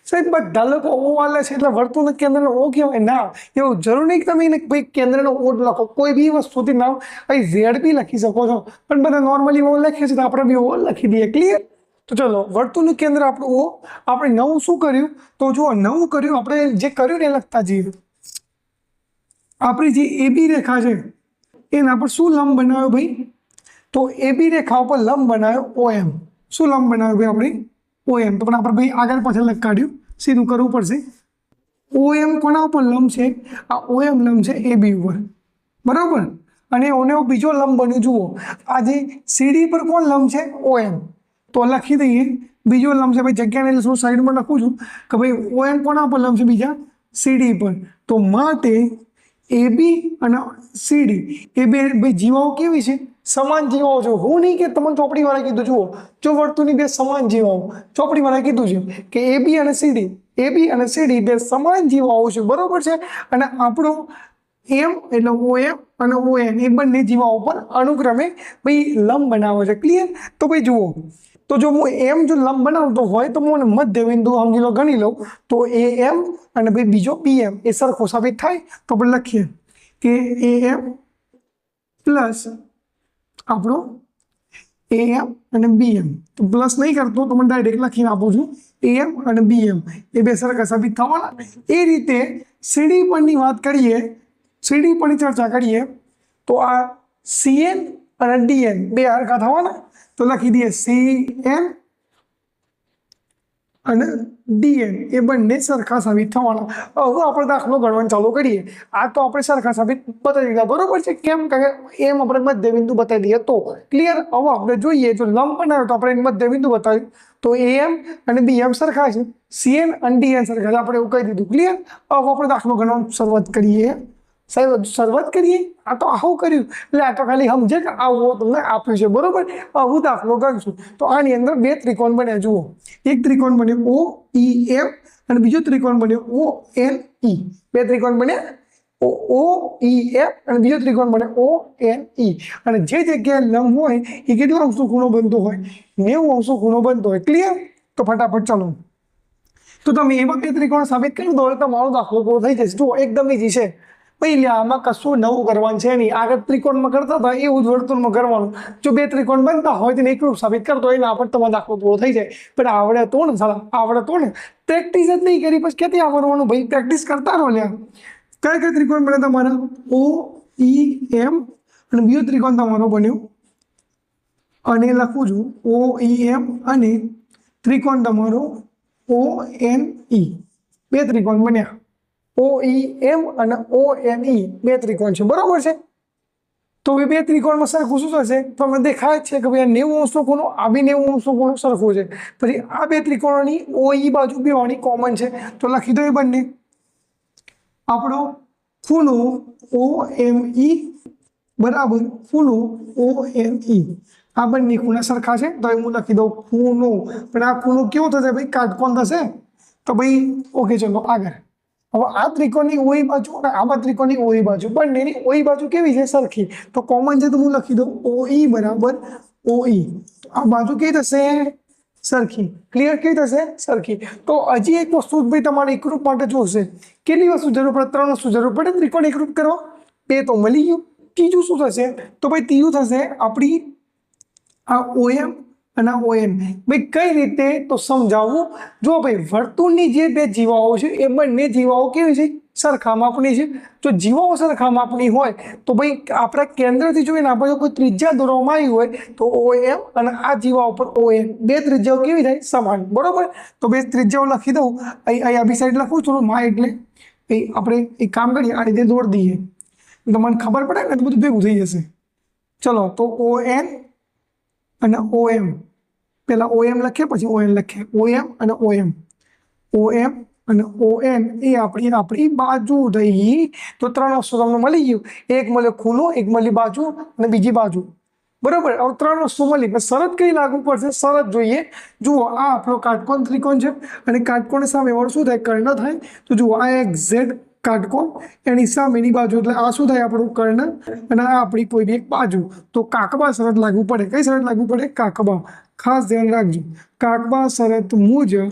સાહેબ બધા લોકો ઓ ચાલે છે એટલે વર્તુળના કેન્દ્રનો ઓ કહેવાય ના એવું જરૂર નહીં કે તમે એને ભાઈ કેન્દ્રનો ઓ લખો કોઈ બી વસ્તુથી નામ અહીં ઝેડ બી લખી શકો છો પણ બધા નોર્મલી ઓ લખીએ છીએ તો આપણે બી ઓ લખી દઈએ ક્લિયર તો ચલો વર્તુળનું કેન્દ્ર આપણું ઓ આપણે નવું શું કર્યું તો જુઓ નવું કર્યું આપણે જે કર્યું ને એ લખતા જઈએ આપણી જે એ બી રેખા છે એના પર શું લંબ બનાવ્યો ભાઈ તો એ બી રેખા ઉપર લંબ બનાવ્યો ઓ એમ શું લંબ બનાવ્યો ભાઈ આપણે ઓ એમ તો પણ આપણે ભાઈ આગળ પાછળ લખ કાઢ્યું સીધું કરવું પડશે ઓ એમ કોના ઉપર લંબ છે આ ઓ એમ લંબ છે એ બી ઉપર બરાબર અને ઓને બીજો લંબ બન્યો જુઓ આ જે સીડી પર કોણ લંબ છે ઓ એમ તો લખી દઈએ બીજો લંબ છે ભાઈ જગ્યાને શું સાઈડમાં લખું છું કે ભાઈ ઓ એમ કોના પર લંબ છે બીજા સીડી પર તો માટે એ બી અને સીડી એ બે ભાઈ જીવાઓ કેવી છે સમાન જીવાઓ છે હું નહીં કે તમને ચોપડીવાળાએ કીધું જુઓ જો વર્તુળની બે સમાન જીવાઓ ચોપડીવાળાએ કીધું છે કે એ બી અને સીડી બે સમાન જીવાઓ છે બરોબર છે અને આપણો એમ એટલે ઓ એમ અને ઓ એન એ બંને જીવાઓ પર અનુક્રમે ભાઈ લંબ બનાવે છે ક્લિયર તો ભાઈ જુઓ તો જો હું એમ જો લંબ બનાવતો હોય તો હું મધ્ય બિંદુ સમજી લો ગણી લઉં તો એ એમ અને ભાઈ બીજો બી એમ એ સરખો સાબિત થાય તો આપણે લખીએ કે એ એમ પ્લસ આપણો એ એમ અને બી એમ તો પ્લસ નહીં કરતો તો મને ડાયરેક્ટ લખીને આપું છું એ એમ અને બી એમ એ બે સરખા સાબિત થવાના એ રીતે સીડી પરની વાત કરીએ સીડી પરની ચર્ચા કરીએ તો આ સીએન અને ડીએન બે હરખા થવાના તો લખી દઈએ સીએન અને ડીએન એ બંને સરખા સાબિત થવાના હવે આપણે દાખલો ગણવાનું ચાલુ કરીએ આ તો આપણે સરખા સાબિત બતાવી દીધા બરોબર છે કેમ કે એમ આપણે મધ્ય બિંદુ બતાવી દઈએ તો ક્લિયર હવે આપણે જોઈએ જો લંબ બનાવ્યો તો આપણે મધ્ય બિંદુ બતાવ્યું તો એ એમ અને બી એમ સરખા છે સીએન અને ડીએન સરખા છે આપણે એવું કહી દીધું ક્લિયર હવે આપણે દાખલો ગણવાનું શરૂઆત કરીએ સાહેબ શરૂઆત કરીએ આ તો આવું કર્યું એટલે આ તો ખાલી સમજે કે આવું તમને આપ્યું છે બરોબર આવું દાખલો ગણશું તો આની અંદર બે ત્રિકોણ બન્યા જુઓ એક ત્રિકોણ બન્યો ઓ ઈ એમ અને બીજો ત્રિકોણ બન્યો ઓ એન ઈ બે ત્રિકોણ બન્યા ઓ ઈ એમ અને બીજો ત્રિકોણ બને ઓ એન ઈ અને જે જગ્યાએ લંબ હોય એ કેટલા અંશનો ખૂણો બનતો હોય 90 અંશનો ખૂણો બનતો હોય ક્લિયર તો ફટાફટ ચાલો તો તમે એવા બે ત્રિકોણ સાબિત કરી દો એટલે તમારો દાખલો પૂરો થઈ જશે જુઓ એકદમ ઈઝી છે ભાઈ આમાં કશું નવું કરવાનું છે નહીં આગળ ત્રિકોણમાં કરતા હતા એવું જ વર્તુળમાં કરવાનું જો બે ત્રિકોણ બનતા હોય તેને એકરૂપ સાબિત કરતો હોય એના પર તમારો દાખલો પૂરો થઈ જાય પણ આવડે તો ને સાલા આવડે તો ને પ્રેક્ટિસ જ નહીં કરી પછી ક્યાંથી આવડવાનું ભાઈ પ્રેક્ટિસ કરતા રહો લ્યા કયા કયા ત્રિકોણ બને તમારા ઓ ઈ એમ અને બીજો ત્રિકોણ તમારો બન્યો અને લખું છું ઓ ઈ એમ અને ત્રિકોણ તમારો ઓ એન ઈ બે ત્રિકોણ બન્યા ઓ ઈ એમ અને ઓ એન ઈ બે ત્રિકોણ છે બરાબર છે તો બે ત્રિકોણમાં સરખું શું થશે તમને દેખાય છે કે ભાઈ 90 અંશનો ખૂણો આ બી 90 અંશનો ખૂણો સરખું છે પછી આ બે ત્રિકોણોની ઓ ઈ બાજુ બી હોવાની કોમન છે તો લખી દો એ બંને આપણો ખૂણો ઓ એમ ઈ બરાબર ખૂણો ઓ એમ ઈ આ બંને ખૂણા સરખા છે તો હું લખી દઉં ખૂણો પણ આ ખૂણો કેવો થશે ભાઈ કાટકોણ થશે તો ભાઈ ઓકે ચલો આગળ હવે આ ત્રિકોણની ઓઈ બાજુ અને આમાં ત્રિકોણની ઓઈ બાજુ બંનેની ઓઈ બાજુ કેવી છે સરખી તો કોમન છે તો હું લખી દઉં ઓ ઈ બરાબર ઓ ઈ આ બાજુ કેવી થશે સરખી ક્લિયર કેવી થશે સરખી તો હજી એક વસ્તુ ભાઈ તમારે એકરૂપ માટે જોશે કેટલી વસ્તુ જરૂર પડે 3 વસ્તુ જરૂર પડે ત્રિકોણ એકરૂપ કરવા બે તો મળી ગયું ત્રીજું શું થશે તો ભાઈ ત્રીજું થશે આપણી આ ઓ એમ અને ON. ભાઈ કઈ રીતે તો સમજાવું. જો ભાઈ વર્તુળની જે બે જીવાઓ છે એ બંને જીવાઓ કેવી છે? સરખા માપની છે. જો જીવાઓ સરખા માપની હોય તો ભાઈ આપણા કેન્દ્રથી જોઈને આપણે કોઈ ત્રિજ્યા દોરવામાં આવી હોય તો OM અને આ જીવાઓ પર ON બે ત્રિજ્યાઓ કેવી થાય? સમાન. બરોબર. તો બે ત્રિજ્યાઓ લખી દઉં. અહીં આ બી સાઈડ લખું છું માં, એટલે આપણે એક કામ કરીએ, આ રીતે દોડી દઈએ તો મને ખબર પડે ને તો બધું ભેગું થઈ જશે. ચલો તો ON અને OM, પહેલા OM લખીએ પછી ON લખીએ. OM અને OM, OM અને ON એ આપણી બાજુ થઈ. તો ત્રણ વસ્તુ તમને મળી ગયું. એક મળ્યો ખૂણો, એક મળી બાજુ અને બીજી બાજુ. બરાબર. હવે ત્રણ વસ્તુ મળી. શરત કઈ લાગુ પડશે? શરત જોઈએ. જુઓ, આ આપણો કાટકોણ ત્રિકોણ છે અને કાટકોણ સામે વાળું શું થાય? કર્ણ થાય. તો જુઓ, આ એક Z કાટકોણ, એની સામેની બાજુ, એટલે આ શું થાય? આપણું કર્ણ અને આ આપણી કોઈની એક બાજુ. તો કાકબા શરત લાગુ પડે. કઈ શરત લાગુ પડે? કાકબા. ખાસ ધ્યાન રાખજો. કાકબા શરત મુજબ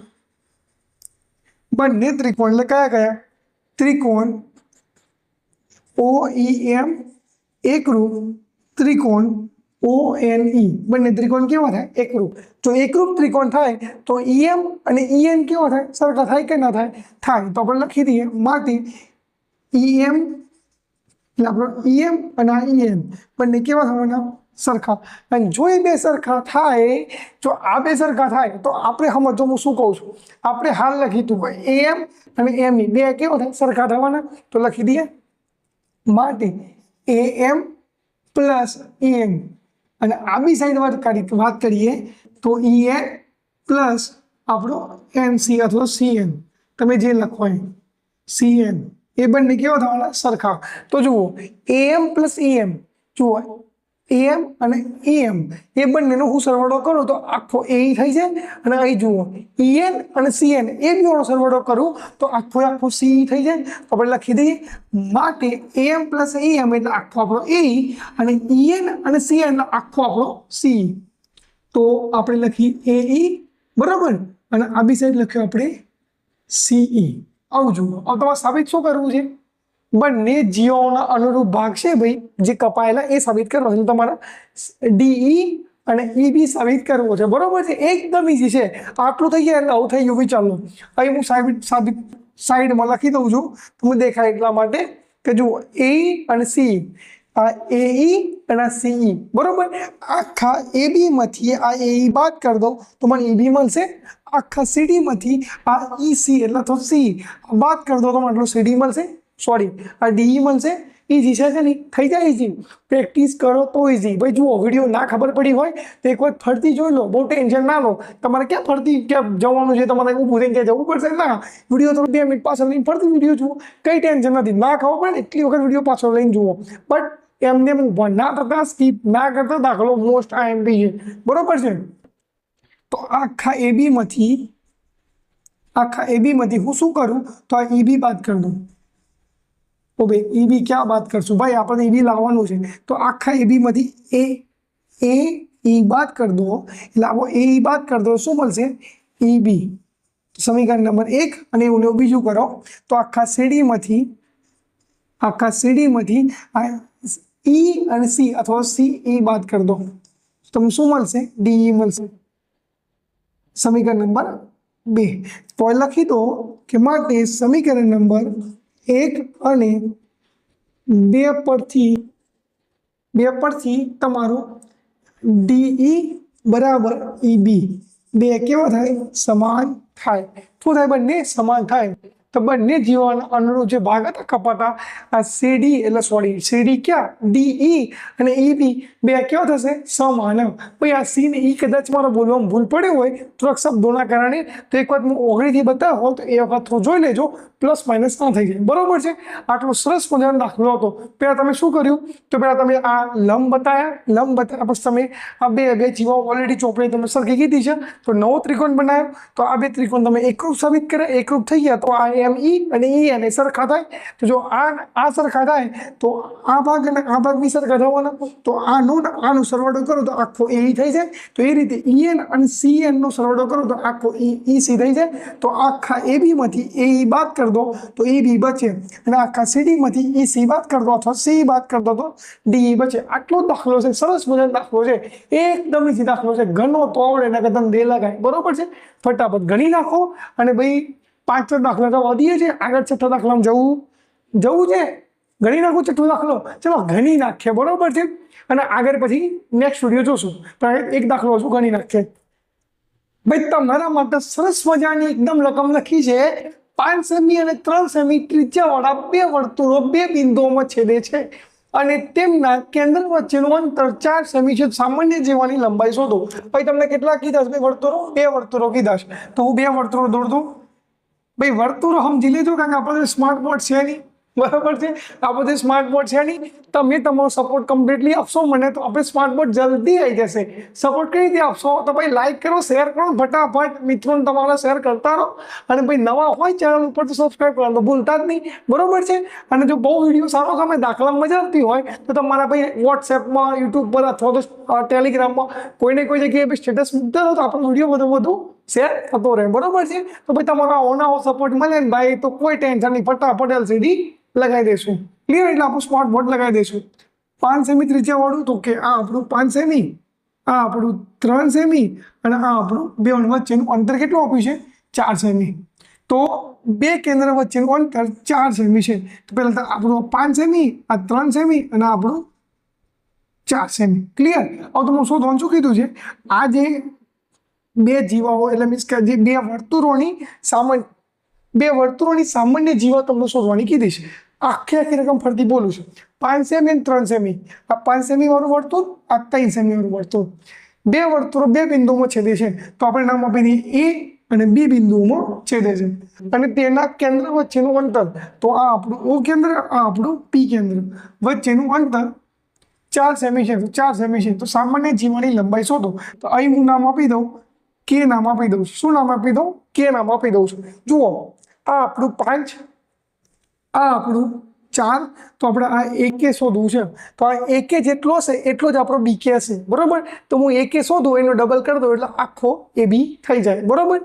બંને ત્રિકોણ, એટલે કયા કયા? ત્રિકોણ OEM એકરૂપ, ત્રિકોણ ONE બંને ત્રિકોણ કેવા થાય? એકરૂપ. જો એકરૂપ ત્રિકોણ થાય તો EM અને EN કેવા થાય? સરખા થાય કે ના થાય? થાય. તો આપણે લખી દઈએ માટે EM, એટલે આપણો EM અને આ EN બંને કેવા થવાના? સરખા. અને જો એ બે સરખા થાય, જો આ બે સરખા થાય તો આપણે સમજો, હું શું કહું છું, આપણે હાલ લખી તું AM અને ME બે કેવા થાય? સરખા થવાના. તો લખી દઈએ માટે AM પ્લસ EM, અને આ બી સાઈડ વાત કરીએ તો EN પ્લસ આપણો MC અથવા CN, તમે જે લખો એ CN, એ બંને કેવા થવાના? સરખા. તો જુઓ, AM પ્લસ EM, જુઓ AM અને EM એ બંનેનો હું સરવાળો કરું તો આખો AE થઈ જાય. અને અહીં જુઓ EN અને CN એ બેનો સરવાળો કરું તો આખો CE થઈ જાય. તો આપણે લખી દઈએ માટે AM પ્લસ EM એટલે આખો આપણો AE અને EN અને CN એટલે આખો આપણો CE. તો આપણે લખીએ AE, બરાબર, અને આ બી સાઈડ લખ્યું આપણે CE. આવું જુઓ. હવે તમારે સાબિત શું કરવું છે? બંને જીવાઓના અનુરૂપ ભાગ છે ભાઈ જે કપાયેલા, એ સાબિત કરવા છે. તમારા DE અને EB સાબિત કરવો છે. બરોબર છે. એકદમ ઈઝી છે. આટલું થઈ ગયા એટલે આવું થઈ ગયું. ચાલો અહીં હું સાબિત સાઈડમાં લખી દઉં છું, તમને દેખાય એટલા માટે કે જુઓ AE અને CE, આ AE અને આ CE, બરોબર. આખા AB માંથી આ AE બાદ કરી દો તો મને EB મળશે. આખા CD માંથી આ EC એટલે તો C બાદ કરી દો તો મને આટલું CD મળશે. સોરી, આ DE મળશે. ઈઝી છે કે નહીં? થઈ જાય ઈઝી. પ્રેક્ટિસ કરો તો ઈઝી. ભાઈ જુઓ, વિડીયો ના ખબર પડી હોય તો એક વાર ફરતી જોઈ લો, બહુ ટેન્શન ના લો. તમારે ક્યાં ફરતી ક્યાં જવાનું છે? તમારે ઊભું થઈને ક્યાં જવું પડશે? ના, વિડીયો થોડું 2 મિનિટ પાછળ લઈને ફરતી વિડીયો જુઓ, કંઈ ટેન્શન નથી. ના ખબર પડે એટલી વખત વિડીયો પાછળ લઈને જુઓ. બટ એમને ઊભા ના થતા, સ્કીપ ના કરતા દાખલો મોસ્ટ IMP છે. બરોબર છે. તો આખા AB માંથી હું શું કરું તો આ EB બાદ કરી દઉં. તો ભાઈ EB ક્યાં બાદ કરશું? ભાઈ આપણે EB લાવવાનું છે. તો આખા AB માંથી AE બાદ કરી દો, એટલે આવો AE બાદ કરી દો, શું મળશે? EB. સમીકરણ નંબર 1. અને એવું બીજું કરો તો આખા CD માંથી આ E અને C અથવા CE બાદ કરી દો, તમને શું મળશે? DE મળશે. સમીકરણ નંબર 2. તો લખી દો કે માટે સમીકરણ નંબર 1 અને 2 પરથી તમારું DE બરાબર EB બે કેવા થાય? સમાન થાય. શું થાય? બંને સમાન થાય. તો બંને જીવાના અનુરૂપ જે ભાગ હતા કપાતા, આ CD એટલે CD ક્યાં? DE અને EB બે કેવા થશે? સમાન. ભાઈ આ C ને E કદાચ મારો બોલવામાં ભૂલ પડ્યો હોય થોડાક શબ્દોના કારણે, તો એક વાત હું ઓગળીથી બતાવો તો એ વખત થોડું જોઈ લેજો, પ્લસ માઇનસ ના થઈ જાય. બરોબર છે. આટલો સરસ મજાનો દાખલો હતો. પહેલાં તમે શું કર્યું? તો પહેલાં તમે આ લંબ બતાવ્યા પછી તમે આ બે જીવાઓ ઓલરેડી ચોપડી તમે સરખી કીધી છે, તો નવો ત્રિકોણ બનાવ્યો. તો આ બે ત્રિકોણ તમે એકરૂપ સાબિત કર્યા, એકરૂપ થઈ ગયા તો આ એમ ઈ અને ઈ એને સરખા થાય. તો જો આ સરખા થાય તો આ ભાગ અને આ ભાગ બી સરખા થવાના. તો આનો સરવાળો કરો તો આખો એ થઈ જાય. તો એ રીતે ઈએન અને સીએન નો સરવાળો કરો તો આખો ઈ સી થઈ જાય. તો આખા એ બી માંથી એ બાદ કરી દો તો એ બી બચે, અને આખા સીડી માંથી ઈ સી બાદ કરી દો અથવા સી બાદ કરી દો તો ડી બચે. આટલો દાખલો છે, સરસ મજાનો દાખલો છે, એકદમ ઈઝી દાખલો છે. ઘણો તો આવડે ને કે તમે દે લગાય, બરોબર છે. ફટાફટ ગણી નાખો અને ભાઈ 5 દાખલા તો વધીએ છે, આગળ 6 દાખલામાં જવું છે. ગણી નાખો 6 દાખલો, ચલો ગણી નાખીએ, બરોબર છે. અને આગળ પછી નેક્સ્ટ વિડીયો જોશું, પણ એક દાખલો શું ગણી નાખીએ. ભાઈ તમારા માટે સરસ મજાની એકદમ રકમ લખી છે. 5 સેમી અને 3 સેમી ત્રિજ્યાવાળા બે વર્તુળો બે બિંદુઓમાં છેદે છે અને તેમના કેન્દ્ર વચ્ચેનું અંતર 4 સેમી છે. સામાન્ય જીવાની લંબાઈ શોધો. ભાઈ તમને કેટલા કીધા છે? વર્તુળો, 2 વર્તુળો કીધા છે. તો હું 2 વર્તુળો દોર દઉં. ભાઈ વર્તુળો સમજી લેજો, કારણ કે આપણે સ્માર્ટ બોર્ડ છે નહીં, બરાબર છે. આ બધું સ્માર્ટ બોર્ડ છે નહીં. તમે તમારો સપોર્ટ કમ્પ્લીટલી આપશો મને તો આપણે સ્માર્ટ બોર્ડ જલ્દી આવી જશે. સપોર્ટ કઈ રીતે આપશો? તો ભાઈ લાઈક કરો, શેર કરો, ફટાફટ મિત્રોને તમારા શેર કરતા રહો. અને ભાઈ નવા હોય ચેનલ ઉપર તો સબસ્ક્રાઈબ કરવાનું ભૂલતા જ નહીં, બરોબર છે. અને જો બહુ વિડીયો સારો ગમે, દાખલા મજા આવતી હોય તો તમારા ભાઈ વોટ્સએપમાં, યુટ્યુબ પર અથવા તો ટેલિગ્રામમાં કોઈને કોઈ જગ્યાએ સ્ટેટસ મૂકતા રહો તો આપણો વિડીયો વધુ શેર થતો રહે, બરોબર છે. તો ભાઈ તમારો આવો સપોર્ટ મળે ને ભાઈ તો કોઈ ટેન્શન નહીં, ફટાફટ LCD લગાવી દઈશું. ક્લિયર? એટલે આપણું સ્માર્ટ બોર્ડ લગાવી દઈશું. 5 સેમી ત્રિજ્યા વાળું, તો કે આ આપણું 5 સેમી, આ આપણું 3 સેમી અને આ આપણું બે વચ્ચેનું અંતર કેટલું આપ્યું છે? 4 સેમી. તો બે કેન્દ્ર વચ્ચેનું અંતર 4 સેમી છે. તો પહેલા આપણું 5 સેમી, આ 3 સેમી અને આપણું 4 સેમી. ક્લિયર? હવે તો હું શોધવાનું શું કીધું છે? આ જે બે જીવાઓ એટલે મીન્સ કે જે બે વર્તુળોની સામાન્ય જીવા તમને શોધવાની કીધી છે. આખી રકમ ફરતી બોલું છું. 5 સેમી અને 3 સેમી. આ 5 સેમી વાળું વર્તુળ, આ 3 સેમી વાળું વર્તુળ. બે વર્તુળો બે બિંદુઓમાં છેદે છે. તો આપણે નામ આપી દઈએ એ અને બી બિંદુઓમાં છેદે છે. અને તેના કેન્દ્ર વચ્ચેનું અંતર, તો આ આપણું ઓ કેન્દ્ર, આ આપણું પી કેન્દ્ર, વચ્ચેનું અંતર 4 સેમી છે. તો 4 સેમી છે. તો સામાન્ય જીવાની લંબાઈ શોધો. તો અહીં હું નામ આપી દઉં, કે નામ આપી દઉં. શું નામ આપી દઉં? કે નામ આપી દઉં છું. જુઓ, આ આપણું 5, આ આપણું 4. તો આપણે આ એકે શોધવું છે. તો આ એકે જેટલો હશે એટલો જ આપણો બીકે હશે, બરોબર. તો હું એકે શોધું એનો ડબલ કરી દઉં એટલે આખો એ બી થઈ જાય, બરોબર.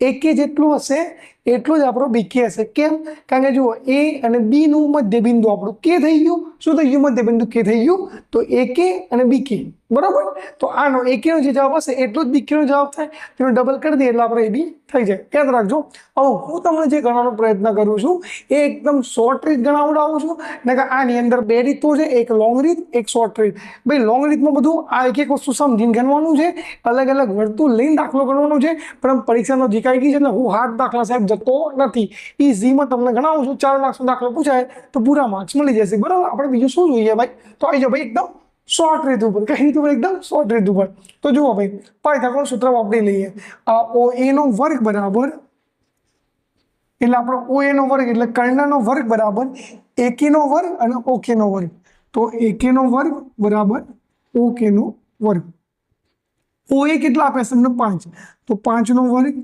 એકે જેટલું હશે એટલો જ આપણો બીકે હશે. કેમ? કારણ કે જુઓ, એ અને બી નું મધ્યબિંદુ આપણું કે થઈ ગયું. શું થઈ ગયું? મધ્યબિંદુ કે થઈ ગયું. તો એકે અને બીકે, બરોબર. તો આનો એકેનો જે જવાબ હશે એટલો જ બીકેનો જવાબ થાય. તેનો ડબલ કરી દઈએ એટલે આપણે એ બી થઈ જાય. યાદ રાખજો. હવે હું તમને જે ગણવાનો પ્રયત્ન કરું છું એ એકદમ શોર્ટ રીત ગણાવડાવું છું, ને કે આની અંદર 2 રીતો છે, એક લોંગ રીત, એક શોર્ટ રીત. ભાઈ લોંગ રીતમાં બધું આ એક વસ્તુ સમજીને ગણવાનું છે, અલગ અલગ વર્તુળ લઈને દાખલો ગણવાનો છે. પણ પરીક્ષાનો જીકાઈ ગઈ છે એટલે હું હાર્ડ દાખલા સાહેબ જતો નથી. ઇઝીમાં તમને ગણાવું છું. 4 માર્ક્સનો દાખલો પૂછાય તો પૂરા માર્ક્સ મળી જશે, બરાબર. આપણે બીજું શું જોઈએ ભાઈ? તો આવી જાઓ ભાઈ એકદમ શોર્ટ રીત ઉપર. કઈ રીત ઉપર? એકદમ શોર્ટ રીત ઉપર. તો જુઓ ભાઈ, પાયથાગોરસનું સૂત્ર વાપરી લઈએ. આ OA નો વર્ગ બરાબર, એટલે આપણો OA નો વર્ગ એટલે કર્ણનો વર્ગ બરાબર AK નો વર્ગ અને OK નો વર્ગ. તો AK નો વર્ગ બરાબર OK નો વર્ગ. OA કેટલા આપે છે તમને? 5. તો 5 નો વર્ગ.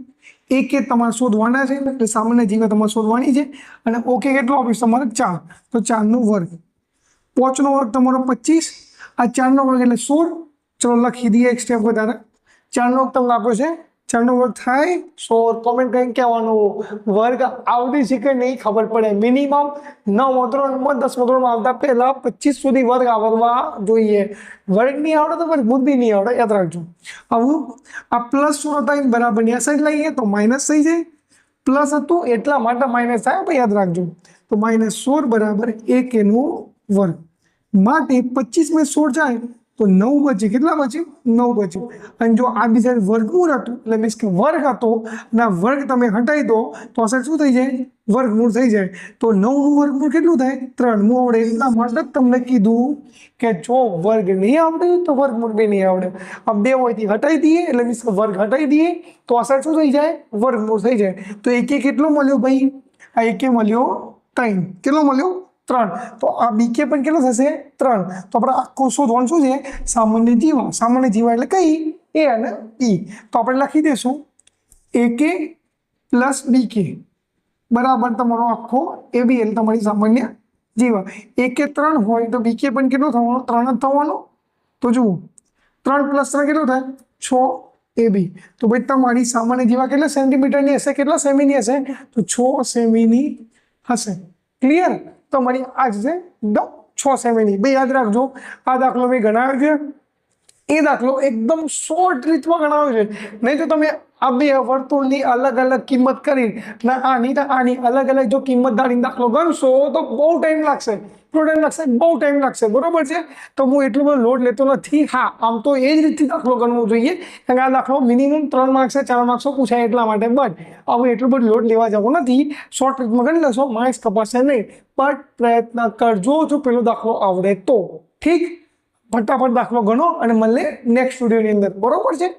AK તમારે શોધવાના છે એટલે સામાન્ય જીવા તમારે શોધવાની છે. અને OK કેટલો આપીશ તમારે? 4. તો 4 નો વર્ગ. 5 નો વર્ગ તમારો 25. આ 4 નો વર્ગ એટલે 16. ચલો લખી દઈએ એક સ્ટેપ વધારે. 4 નો વર્ગ તમને આપ્યો છે, 4 નો વર્ગ થાય 16. કોમેન્ટ કરીને કહેવાનું વર્ગ આવડી છે કે નહીં ખબર પડે. મિનિમમ 9મા ધોરણમાં 10મા ધોરણમાં આવતા પહેલા 25 સુધી વર્ગ આવડવા જોઈએ. વર્ગ નહીં આવડે તો વર્ગમૂળ બી નહીં આવડે, યાદ રાખજો. આવું આ પ્લસ 16 થાય બરાબર ની સાઈડ લઈએ તો માઇનસ થઈ જાય. પ્લસ હતું એટલા માટે માઇનસ થાય, ભાઈ યાદ રાખજો. તો -16 બરાબર AK નો વર્ગ. માટે 25 માં 16 જાય તો 9 બચે. કેટલા બચે? 9 બચે. અને જો આ બીજા વર્ગમૂળ હતું એટલે મીન્સ કે વર્ગ હતો અને વર્ગ તમે હટાવી દો તો આ શું થઈ જાય? વર્ગમૂળ થઈ જાય. તો 9 નું વર્ગમૂળ કેટલું થાય? 3 નું આવડે. એટલા માટે તમને કીધું કે જો વર્ગ નહીં આવડે તો વર્ગમૂળ બી નહીં આવડે. આ બે હોયથી હટાવી દઈએ એટલે મીન્સ કે વર્ગ હટાવી દઈએ તો આ શું થઈ જાય? વર્ગમૂળ થઈ જાય. તો એકે કેટલો મળ્યો ભાઈ? આ એકે મળ્યો 3. કેટલો મળ્યો? 3. તો આ બીકે પણ કેટલો થશે? 3. તો આપણે આખું શોધવાનું શું છે? સામાન્ય જીવા. સામાન્ય જીવા એટલે કઈ? A અને B. તો આપણે લખી દઈશું AK પ્લસ BK બરાબર તમારો આખો ABL તમારી સામાન્ય જીવા. 1 કે 3 હોય તો BK પણ કેટલો થવાનો? 3 જ થવાનો. તો જુઓ 3 + 3 કેટલું થાય? 6 AB. તો ભાઈ તમારી સામાન્ય જીવા કેટલા સેન્ટીમીટરની હશે? કેટલા સેમીની હશે? તો 6 સેમીની હશે. ક્લિયર? તો તમારી આ છે 6 સેમીની. ભાઈ યાદ રાખજો, આ દાખલો મેં ગણાવ્યો છે, એ દાખલો એકદમ શોર્ટ રીતમાં ગણાવ્યો છે. નહીં તો તમે આ બે વર્તુળની અલગ અલગ કિંમત કરી આની અલગ અલગ જો કિંમત ધારીને દાખલો ગણશો તો બહુ ટાઈમ લાગશે. બહુ ટાઈમ લાગશે. બરોબર છે? તો હું એટલું બધું લોડ લેતો નથી. હા, આમ તો એ જ રીતથી દાખલો ગણવો જોઈએ, કારણ કે આ દાખલો મિનિમમ 3 માર્ક્સ 4 માર્ક્સો પૂછાય એટલા માટે. બટ હવે એટલું બધું લોડ લેવા જવો નથી. શોર્ટ રીતમાં ગણી લેશો, માર્ક્સ કપાશે નહીં. બટ પ્રયત્ન કરજો જો પેલો દાખલો આવડે તો. ઠીક? ફટાફટ દાખલો ગણો અને મળે નેક્સ્ટ વિડીયોની અંદર. બરોબર છે?